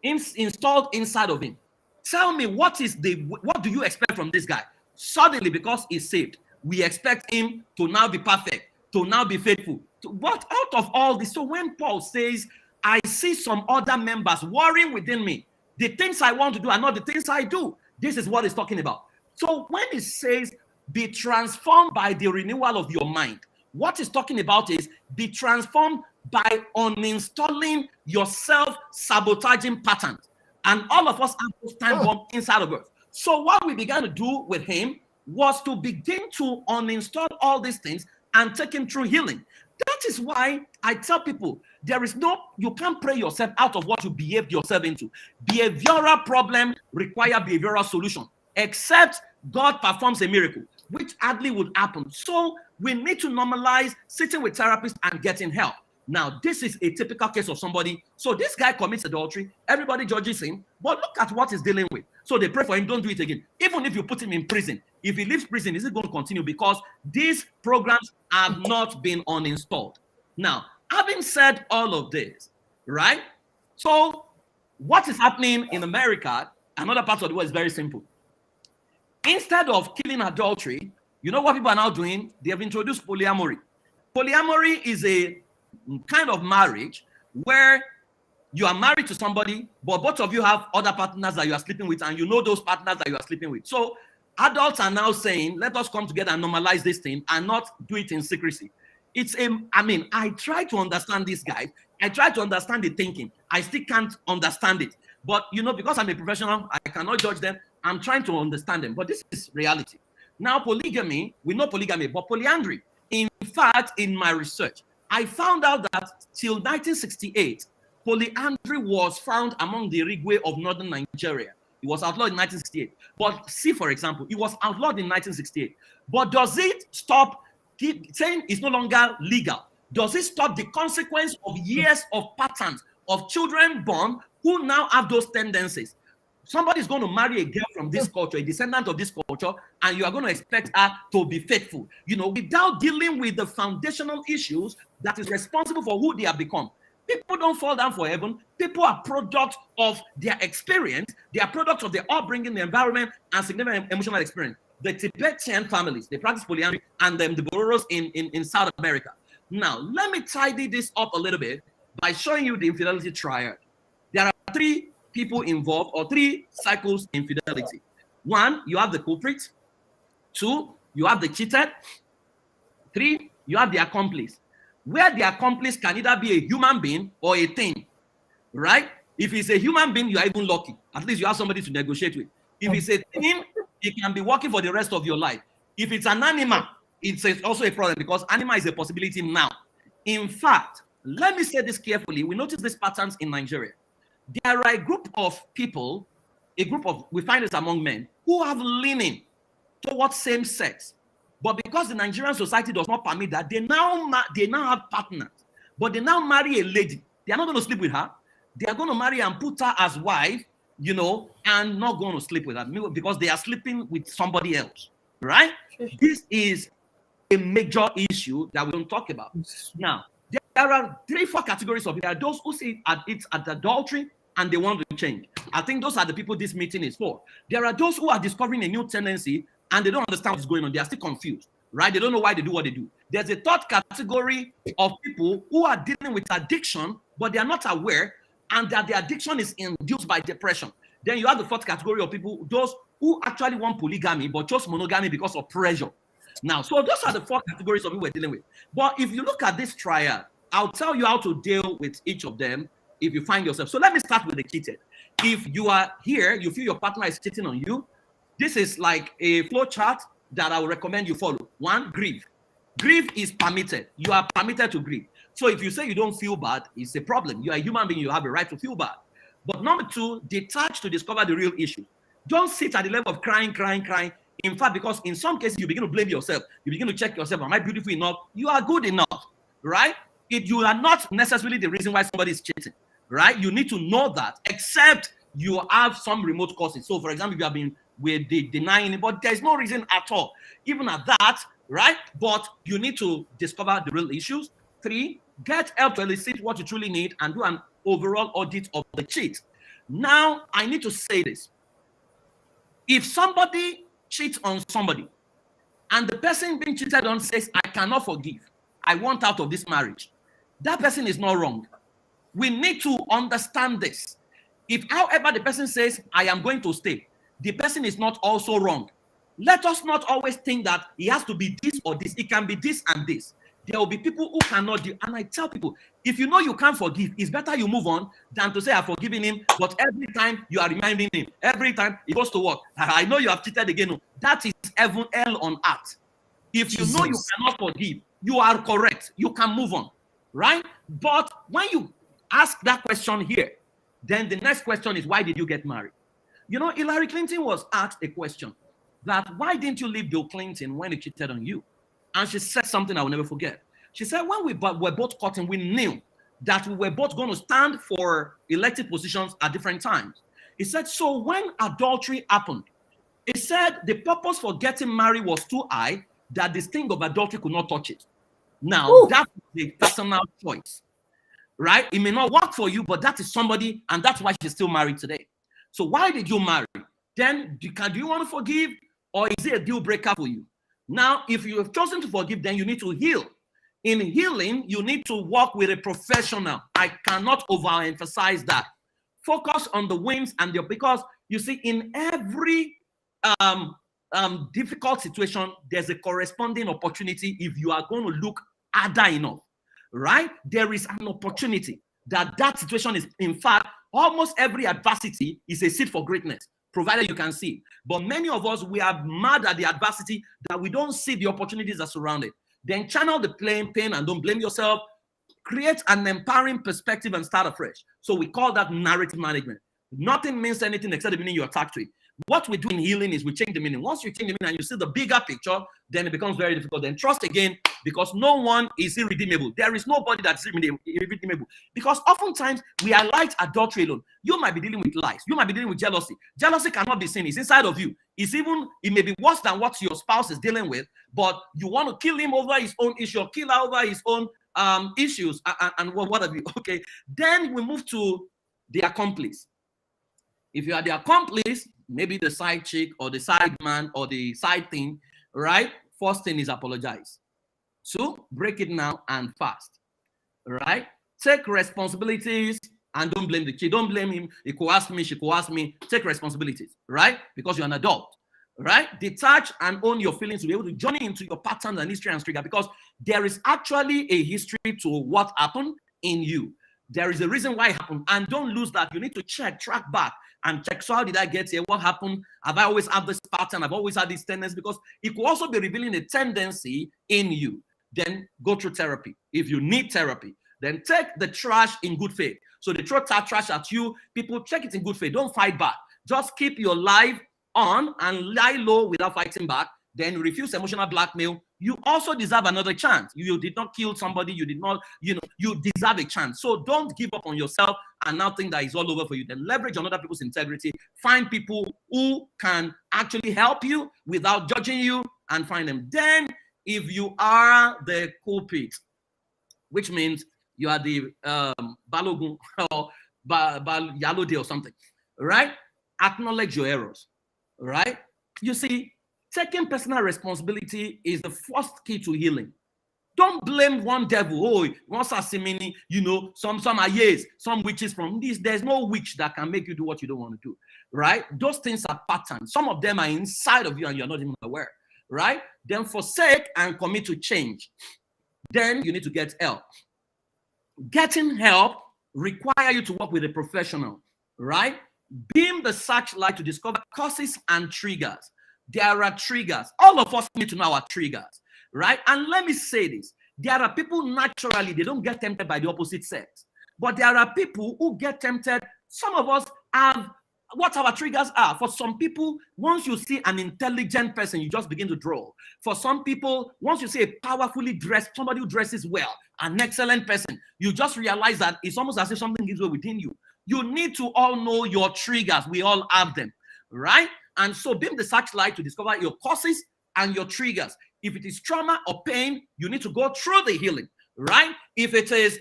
installed inside of him. Tell me, what do you expect from this guy? Suddenly, because he's saved, we expect him to now be perfect, to now be faithful. What out of all this? So when Paul says, I see some other members warring within me, the things I want to do are not the things I do. This is what he's talking about. So when he says, be transformed by the renewal of your mind, what he's talking about is be transformed by uninstalling your self-sabotaging patterns. And all of us have those time bomb inside of us. So what we began to do with him was to begin to uninstall all these things and take him through healing. That is why I tell people, you can't pray yourself out of what you behaved yourself into. Behavioral problem require behavioral solution, except God performs a miracle, which hardly would happen. So we need to normalize sitting with therapists and getting help. Now, this is a typical case of somebody. So this guy commits adultery. Everybody judges him. But look at what he's dealing with. So they pray for him, don't do it again. Even if you put him in prison, if he leaves prison, is it going to continue? Because these programs have not been uninstalled. Now, having said all of this, right? So what is happening in America, another part of the world, is very simple. Instead of killing adultery, you know what people are now doing? They have introduced polyamory. Polyamory is a kind of marriage where you are married to somebody, but both of you have other partners that you are sleeping with, and you know those partners that you are sleeping with. So adults are now saying, let us come together and normalize this thing and not do it in secrecy. I try to understand these guys. I try to understand the thinking. I still can't understand it. But, because I'm a professional, I cannot judge them. I'm trying to understand them. But this is reality. Now, polygamy, we know polygamy, but polyandry. In fact, in my research, I found out that till 1968, polyandry was found among the Irigwe of northern Nigeria. It was outlawed in 1968. But see, for example, it was outlawed in 1968. But does it stop saying it's no longer legal? Does it stop the consequence of years of patterns of children born who now have those tendencies? Somebody's going to marry a girl from this culture, a descendant of this culture, and you are going to expect her to be faithful, without dealing with the foundational issues that is responsible for who they have become. People don't fall down for heaven. People are products of their experience. They are products of their upbringing, the environment, and significant emotional experience. The Tibetan families, they practice polyandry, and the Boros in South America. Now, let me tidy this up a little bit by showing you the infidelity triad. There are 3 people involved, or 3 cycles in infidelity. 1, you have the culprit. 2, you have the cheated. 3, you have the accomplice. Where the accomplice can either be a human being or a thing, right? If it's a human being, you are even lucky. At least you have somebody to negotiate with. If it's a thing, it can be working for the rest of your life. If it's an animal, it's also a problem, because animal is a possibility now. In fact, let me say this carefully. We notice these patterns in Nigeria. There are a group of people, we find this among men, who have leaning towards same sex. But because the Nigerian society does not permit that, they now have partners. But they now marry a lady. They are not going to sleep with her. They are going to marry and put her as wife, and not going to sleep with her because they are sleeping with somebody else, right? This is a major issue that we don't talk about. Now, there are 3-4 categories of people. There are those who see it's adultery and they want to change. I think those are the people this meeting is for. There are those who are discovering a new tendency and they don't understand what's going on. They are still confused, right? They don't know why they do what they do. There's a 3rd category of people who are dealing with addiction, but they are not aware, and that the addiction is induced by depression. Then you have the 4th category of people, those who actually want polygamy, but chose monogamy because of pressure. Now, so those are the 4 categories of people we're dealing with. But if you look at this triad, I'll tell you how to deal with each of them if you find yourself. So let me start with the cheated. If you are here, you feel your partner is cheating on you, this is like a flow chart that I would recommend you follow. 1, grieve. Grief is permitted. You are permitted to grieve. So if you say you don't feel bad, it's a problem. You are a human being. You have a right to feel bad. But number 2, detach to discover the real issue. Don't sit at the level of crying. In fact, because in some cases, you begin to blame yourself. You begin to check yourself. Am I beautiful enough? You are good enough, right? You are not necessarily the reason why somebody is cheating, right? You need to know that, except you have some remote causes. So, for example, if you have been denying it, but there's no reason at all. Even at that, right? But you need to discover the real issues. 3, get help to elicit what you truly need and do an overall audit of the cheat. Now, I need to say this. If somebody cheats on somebody and the person being cheated on says, I cannot forgive, I want out of this marriage, that person is not wrong. We need to understand this. If, however, the person says, I am going to stay, the person is not also wrong. Let us not always think that it has to be this or this. It can be this and this. There will be people who cannot do. And I tell people, if you know you can't forgive, it's better you move on than to say, I've forgiven him, but every time you are reminding him, every time he goes to work, I know you have cheated again. That is heaven, hell on earth. If you know you cannot forgive, you are correct. You can move on, right? But when you ask that question here, then the next question is, why did you get married? Hillary Clinton was asked a question that, why didn't you leave Bill Clinton when he cheated on you? And she said something I will never forget. She said, when we were both courting, we knew that we were both going to stand for elected positions at different times. He said, so when adultery happened, he said the purpose for getting married was too high that the sting of adultery could not touch it. Now, that's a personal choice, right? It may not work for you, but that is somebody, and that's why she's still married today. So why did you marry? Then, do you want to forgive, or is it a deal breaker for you? Now, if you have chosen to forgive, then you need to heal. in healing, you need to work with a professional. I cannot overemphasize that. Focus on the wins and because you see, in every difficult situation, there's a corresponding opportunity if you are going to look harder enough, right? There is an opportunity that situation is, in fact, almost every adversity is a seed for greatness, provided you can see. But many of us, we are mad at the adversity that we don't see the opportunities that surround it. Then channel the pain and don't blame yourself. Create an empowering perspective and start afresh. So we call that narrative management. Nothing means anything except the meaning you attach to it. What we do in healing is we change the meaning. Once you change the meaning and you see the bigger picture, then it becomes very difficult. Then trust again, because no one is irredeemable. There is nobody that's irredeemable. Because oftentimes we highlight adultery alone. You might be dealing with lies. You might be dealing with jealousy. Jealousy cannot be seen. It's inside of you. It may be worse than what your spouse is dealing with, but you want to kill him over his own issue, or kill her over his own issues, and what have you. Okay. Then we move to the accomplice. If you are the accomplice, maybe the side chick or the side man or the side thing, right? First thing is apologize. So break it now and fast, right? Take responsibilities and don't blame the kid. Don't blame him. He coerced me, she coerced me. Take responsibilities, right? Because you're an adult, right? Detach and own your feelings to be able to journey into your patterns and history and trigger, because there is actually a history to what happened in you. There is a reason why it happened, and don't lose that. You need to track back and check. So how did I get here? What happened? Have I always had this pattern? I've always had this tendency, because it could also be revealing a tendency in you. Then go through therapy. If you need therapy, then take the trash in good faith. So they throw trash at you. People, check it in good faith. Don't fight back. Just keep your life on and lie low without fighting back. Then refuse emotional blackmail. You also deserve another chance. You did not kill somebody. You did not, you deserve a chance. So don't give up on yourself and now think that it's all over for you. Then leverage on other people's integrity. Find people who can actually help you without judging you, and find them. Then if you are the culprit, which means you are the Balogun or Yalode or something, right? Acknowledge your errors, right? You see, taking personal responsibility is the first key to healing. Don't blame one devil. Oh, once Asimini, some are yes, some witches from this. There's no witch that can make you do what you don't want to do, right? Those things are patterns. Some of them are inside of you and you're not even aware, right? Then forsake and commit to change. Then you need to get help. Getting help requires you to work with a professional, right? Beam the searchlight to discover causes and triggers. There are triggers. All of us need to know our triggers, right? And let me say this. There are people naturally, they don't get tempted by the opposite sex. But there are people who get tempted. Some of us have what our triggers are. For some people, once you see an intelligent person, you just begin to draw. For some people, once you see a powerfully dressed, somebody who dresses well, an excellent person, you just realize that it's almost as if something is within you. You need to all know your triggers. We all have them, right? And so beam the searchlight to discover your causes and your triggers. If it is trauma or pain, you need to go through the healing, right? If it is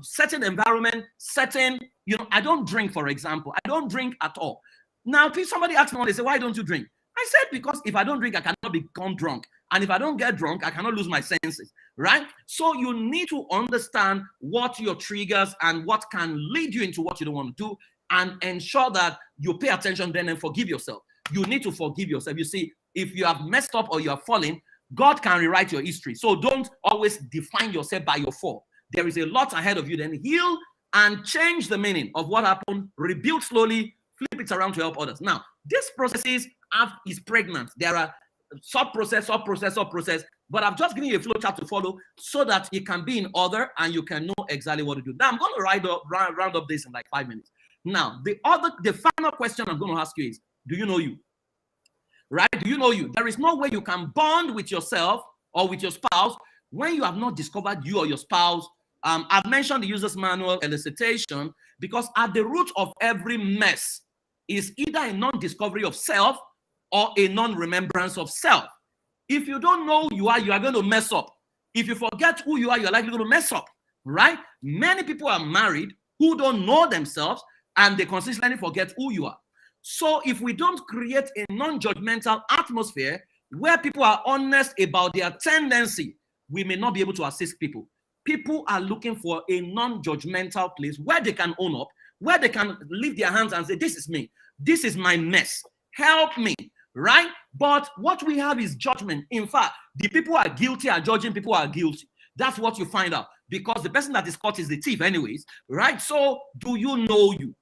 certain environment, I don't drink, for example. I don't drink at all. Now, if somebody asks me, they say, why don't you drink? I said, because if I don't drink, I cannot become drunk. And if I don't get drunk, I cannot lose my senses, right? So you need to understand what your triggers and what can lead you into what you don't want to do, and ensure that you pay attention then and forgive yourself. You need to forgive yourself. You see, if you have messed up or you are falling, God can rewrite your history. So don't always define yourself by your fall. There is a lot ahead of you. Then heal and change the meaning of what happened. Rebuild slowly, flip it around to help others. Now, this process is pregnant. There are sub-process, but I've just given you a flow chart to follow so that it can be in order and you can know exactly what to do. Now, I'm going to round up this in like 5 minutes. Now, the final question I'm going to ask you is, do you know you? Right? Do you know you? There is no way you can bond with yourself or with your spouse when you have not discovered you or your spouse. I've mentioned the user's manual elicitation because at the root of every mess is either a non-discovery of self or a non-remembrance of self. If you don't know who you are going to mess up. If you forget who you are, you're likely going to mess up, right? Many people are married who don't know themselves and they consistently forget who you are. So if we don't create a non-judgmental atmosphere where people are honest about their tendency, we may not be able to assist people. People are looking for a non-judgmental place where they can own up, where they can lift their hands and say, this is me. This is my mess. Help me, right? But what we have is judgment. In fact, the people who are guilty are judging people who are guilty. That's what you find out, because the person that is caught is the thief anyways, right? So do you know you?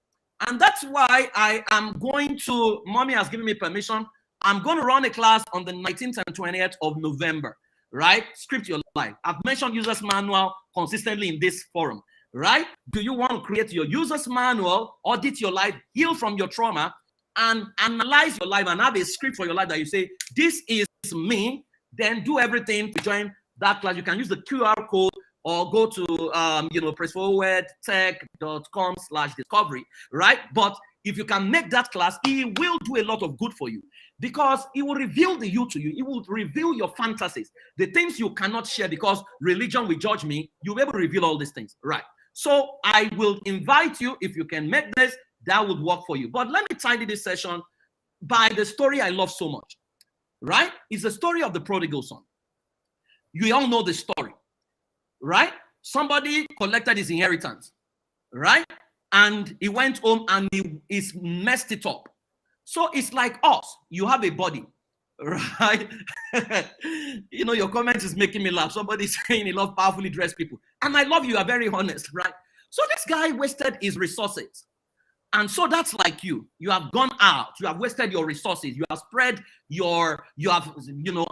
And that's why I am going to, Mommy has given me permission, I'm going to run a class on the 19th and 20th of November, right? Script your life. I've mentioned user's manual consistently in this forum, right? Do you want to create your user's manual, audit your life, heal from your trauma, and analyze your life and have a script for your life that you say, this is me, then do everything to join that class. You can use the QR code or go to, pressforwardtech.com/discovery, right? But if you can make that class, it will do a lot of good for you, because it will reveal the you to you. It will reveal your fantasies, the things you cannot share because religion will judge me. You'll be able to reveal all these things, right? So I will invite you, if you can make this, that would work for you. But let me tidy this session by the story I love so much, right? It's the story of the prodigal son. You all know the story, right? Somebody collected his inheritance, right? And he went home and he messed it up. So it's like us. You have a body, right? Your comment is making me laugh. Somebody's saying he loves powerfully dressed people. And I love you are very honest, right? So this guy wasted his resources. And so that's like you. You have gone out. You have wasted your resources. You have spread you have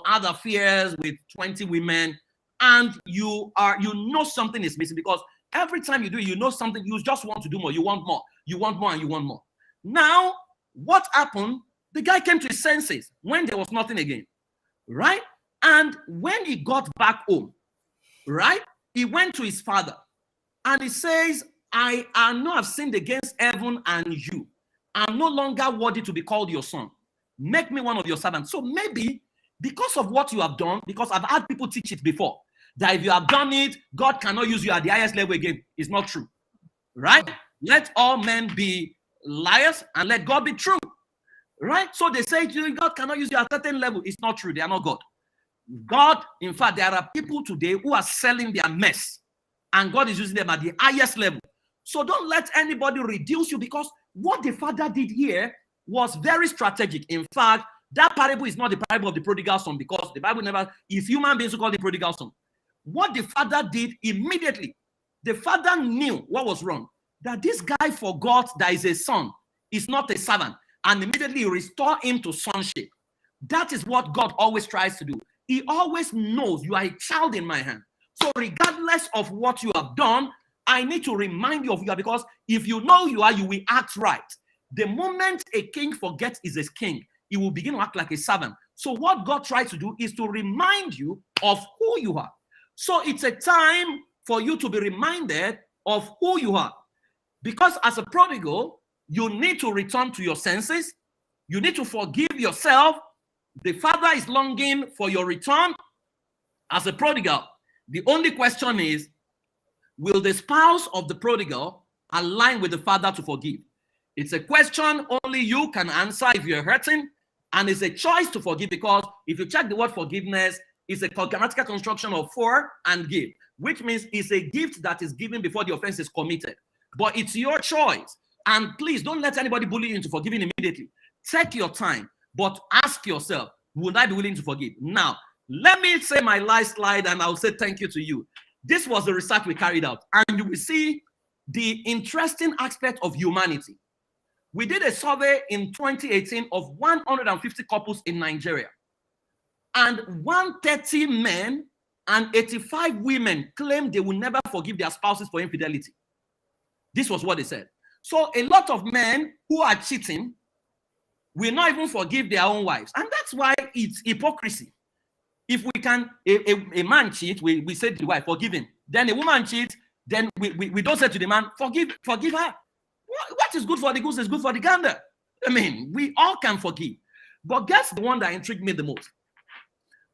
had affairs with 20 women. And you know something is missing, because every time you do it, you know something, you just want to do more. You want more. You want more and you want more. Now, what happened? The guy came to his senses when there was nothing again, right? And when he got back home, right, he went to his father and he says, I know I've sinned against heaven and you. I'm no longer worthy to be called your son. Make me one of your servants. So maybe because of what you have done, because I've had people teach it before, that if you have done it, God cannot use you at the highest level again. It's not true, right? Let all men be liars and let God be true, right? So they say God cannot use you at a certain level. It's not true. They are not God. God, in fact, there are people today who are selling their mess, and God is using them at the highest level. So don't let anybody reduce you, because what the father did here was very strategic. In fact, that parable is not the parable of the prodigal son, because the Bible never, if human beings who call the prodigal son. What the father did immediately, the father knew what was wrong, that this guy forgot that is a son, is not a servant, and immediately restore him to sonship. That is what God always tries to do. He always knows you are a child in my hand. So regardless of what you have done, I need to remind you of you, because if you know you are, you will act right. The moment a king forgets he's a king, he will begin to act like a servant. So what God tries to do is to remind you of who you are. So it's a time for you to be reminded of who you are. Because as a prodigal, you need to return to your senses. You need to forgive yourself. The father is longing for your return as a prodigal. The only question is, will the spouse of the prodigal align with the father to forgive? It's a question only you can answer if you're hurting, and it's a choice to forgive, because if you check the word forgiveness, it's a grammatical construction of for and give, which means it's a gift that is given before the offense is committed. But it's your choice. And please don't let anybody bully you into forgiving immediately. Take your time, but ask yourself, would I be willing to forgive? Now, let me say my last slide and I'll say thank you to you. This was the research we carried out, and you will see the interesting aspect of humanity. We did a survey in 2018 of 150 couples in Nigeria, and 130 men and 85 women claimed they will never forgive their spouses for infidelity. This was what they said. So a lot of men who are cheating will not even forgive their own wives, and that's why it's hypocrisy. If we can, a man cheat, we say to the wife, forgive him. Then a woman cheats, then we don't say to the man, forgive her. What is good for the goose is good for the gander. I mean, we all can forgive. But guess the one that intrigued me the most?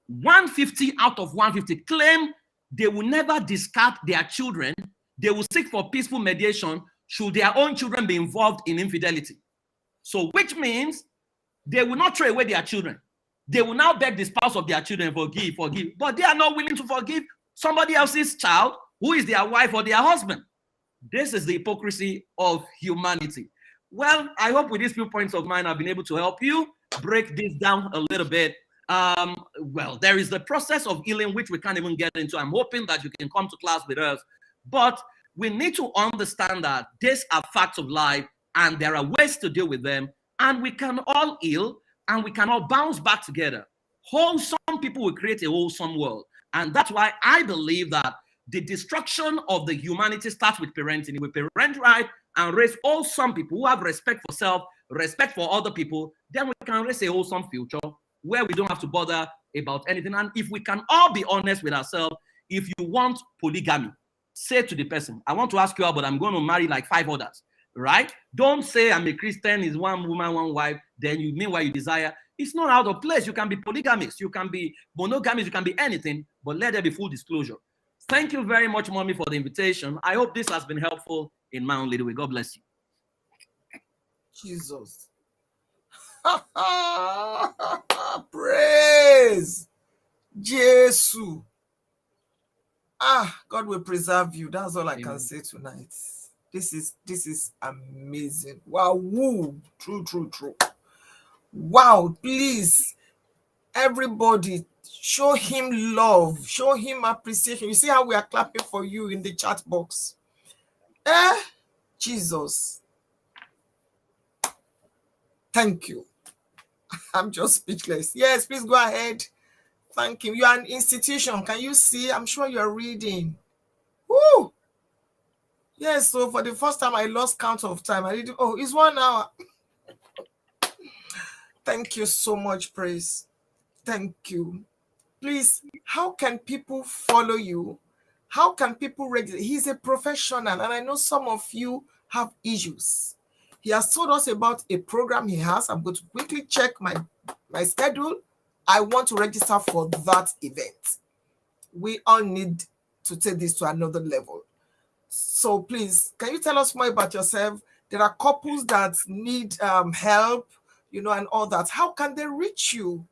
150 out of 150 claim they will never discard their children. They will seek for peaceful mediation should their own children be involved in infidelity. So which means they will not throw away their children. They will now beg the spouse of their children, forgive, but they are not willing to forgive somebody else's child who is their wife or their husband. This is the hypocrisy of humanity. Well, I hope with these few points of mine, I've been able to help you break this down a little bit. Well, there is the process of healing, which we can't even get into. I'm hoping that you can come to class with us, but we need to understand that these are facts of life and there are ways to deal with them, and we can all heal and we can all bounce back together. Wholesome people will create a wholesome world. And that's why I believe that the destruction of the humanity starts with parenting. If we parent right and raise wholesome people who have respect for self, respect for other people, then we can raise a wholesome future where we don't have to bother about anything. And if we can all be honest with ourselves, if you want polygamy, say to the person, I want to ask you out, but I'm going to marry like 5 others, right? Don't say I'm a Christian, is one woman, one wife, then you mean what you desire. It's not out of place. You can be polygamist, you can be monogamist, you can be anything, but let there be full disclosure. Thank you very much, Mommy, for the invitation. I hope this has been helpful in my own little way. God bless you. Jesus. Praise Jesus. God will preserve you. That's all I can say tonight. This is amazing. Wow. Woo. True. Wow. Please, everybody, show him love. Show him appreciation. You see how we are clapping for you in the chat box. Jesus. Thank you. I'm just speechless. Yes, please go ahead. Thank you. You are an institution. Can you see? I'm sure you're reading. Woo! Yes, so for the first time, I lost count of time. I didn't. Oh, it's 1 hour. Thank you so much, Praise. Thank you. Please, how can people follow you? How can people register? He's a professional, and I know some of you have issues. He has told us about a program he has. I'm going to quickly check my schedule. I want to register for that event. We all need to take this to another level. So please, can you tell us more about yourself? There are couples that need help, and all that. How can they reach you?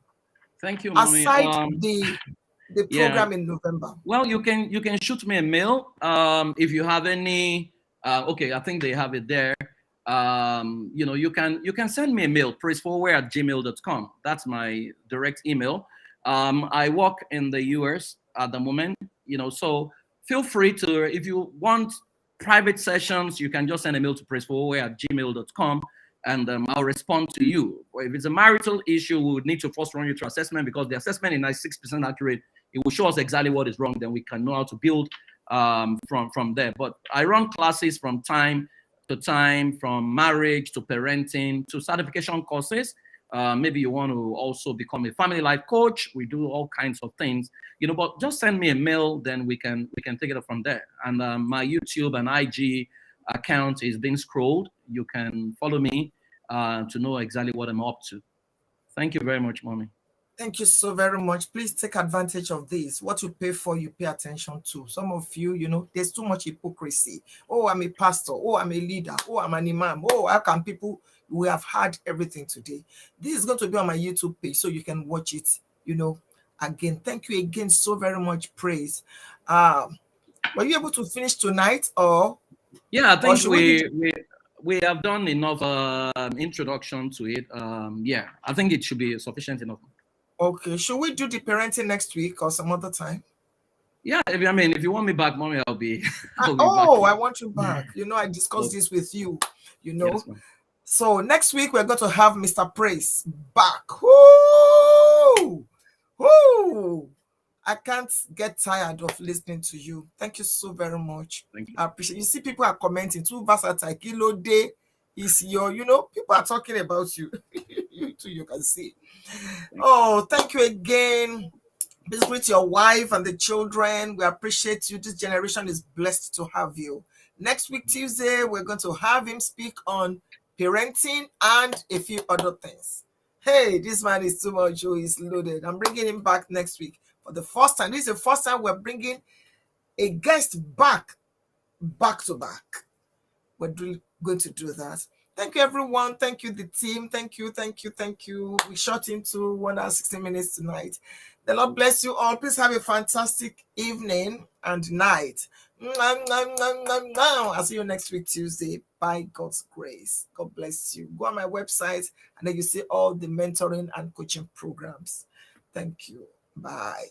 Thank you, Mommy. Aside the program in November. Well, you can shoot me a mail if you have any. Okay, I think they have it there. You can send me a mail, praise4where@gmail.com. That's my direct email. I work in the US at the moment, so feel free to, if you want private sessions, you can just send a mail to praise4where@gmail.com, and I'll respond to you. Or if it's a marital issue, we would need to first run you through assessment, because the assessment is 96% accurate. It will show us exactly what is wrong, then we can know how to build from there. But I run classes from time to time, from marriage to parenting to certification courses. Maybe you want to also become a family life coach. We do all kinds of things, but just send me a mail, then we can take it up from there. And my YouTube and IG account is being scrolled. You can follow me to know exactly what I'm up to. Thank you very much, Mommy. Thank you so very much. Please take advantage of this. What you pay for, you pay attention to. Some of you, there's too much hypocrisy. Oh, I'm a pastor. Oh, I'm a leader. Oh, I'm an imam. Oh, how can people? We have had everything today. This is going to be on my YouTube page, so you can watch it, again. Thank you again so very much, Praise. Were you able to finish tonight, or? Yeah, I think we have done enough introduction to it. Yeah, I think it should be sufficient enough. Okay, should we do the parenting next week or some other time? Yeah, if you want me back, Mommy, I'll be. I want you back. I discussed this with you. Yes, so next week we're going to have Mr. Praise back. Woo! Woo! I can't get tired of listening to you. Thank you so very much. Thank you. I appreciate. You see, people are commenting. Too versatile. Kilo day is your. People are talking about you. You too. You can see. Oh, thank you again. Please greet your wife and the children. We appreciate you. This generation is blessed to have you. Next week, Tuesday, we're going to have him speak on parenting and a few other things. Hey, this man is too much. Oh, he's loaded. I'm bringing him back next week for the first time. This is the first time we're bringing a guest back to back. We're going to do that. Thank you, everyone. Thank you, the team. Thank you, thank you, thank you. We shot into 1 hour 16 minutes tonight. The Lord bless you all. Please have a fantastic evening and night. I'll see you next week, Tuesday, by God's grace. God bless you. Go on my website and then you see all the mentoring and coaching programs. Thank you. Bye.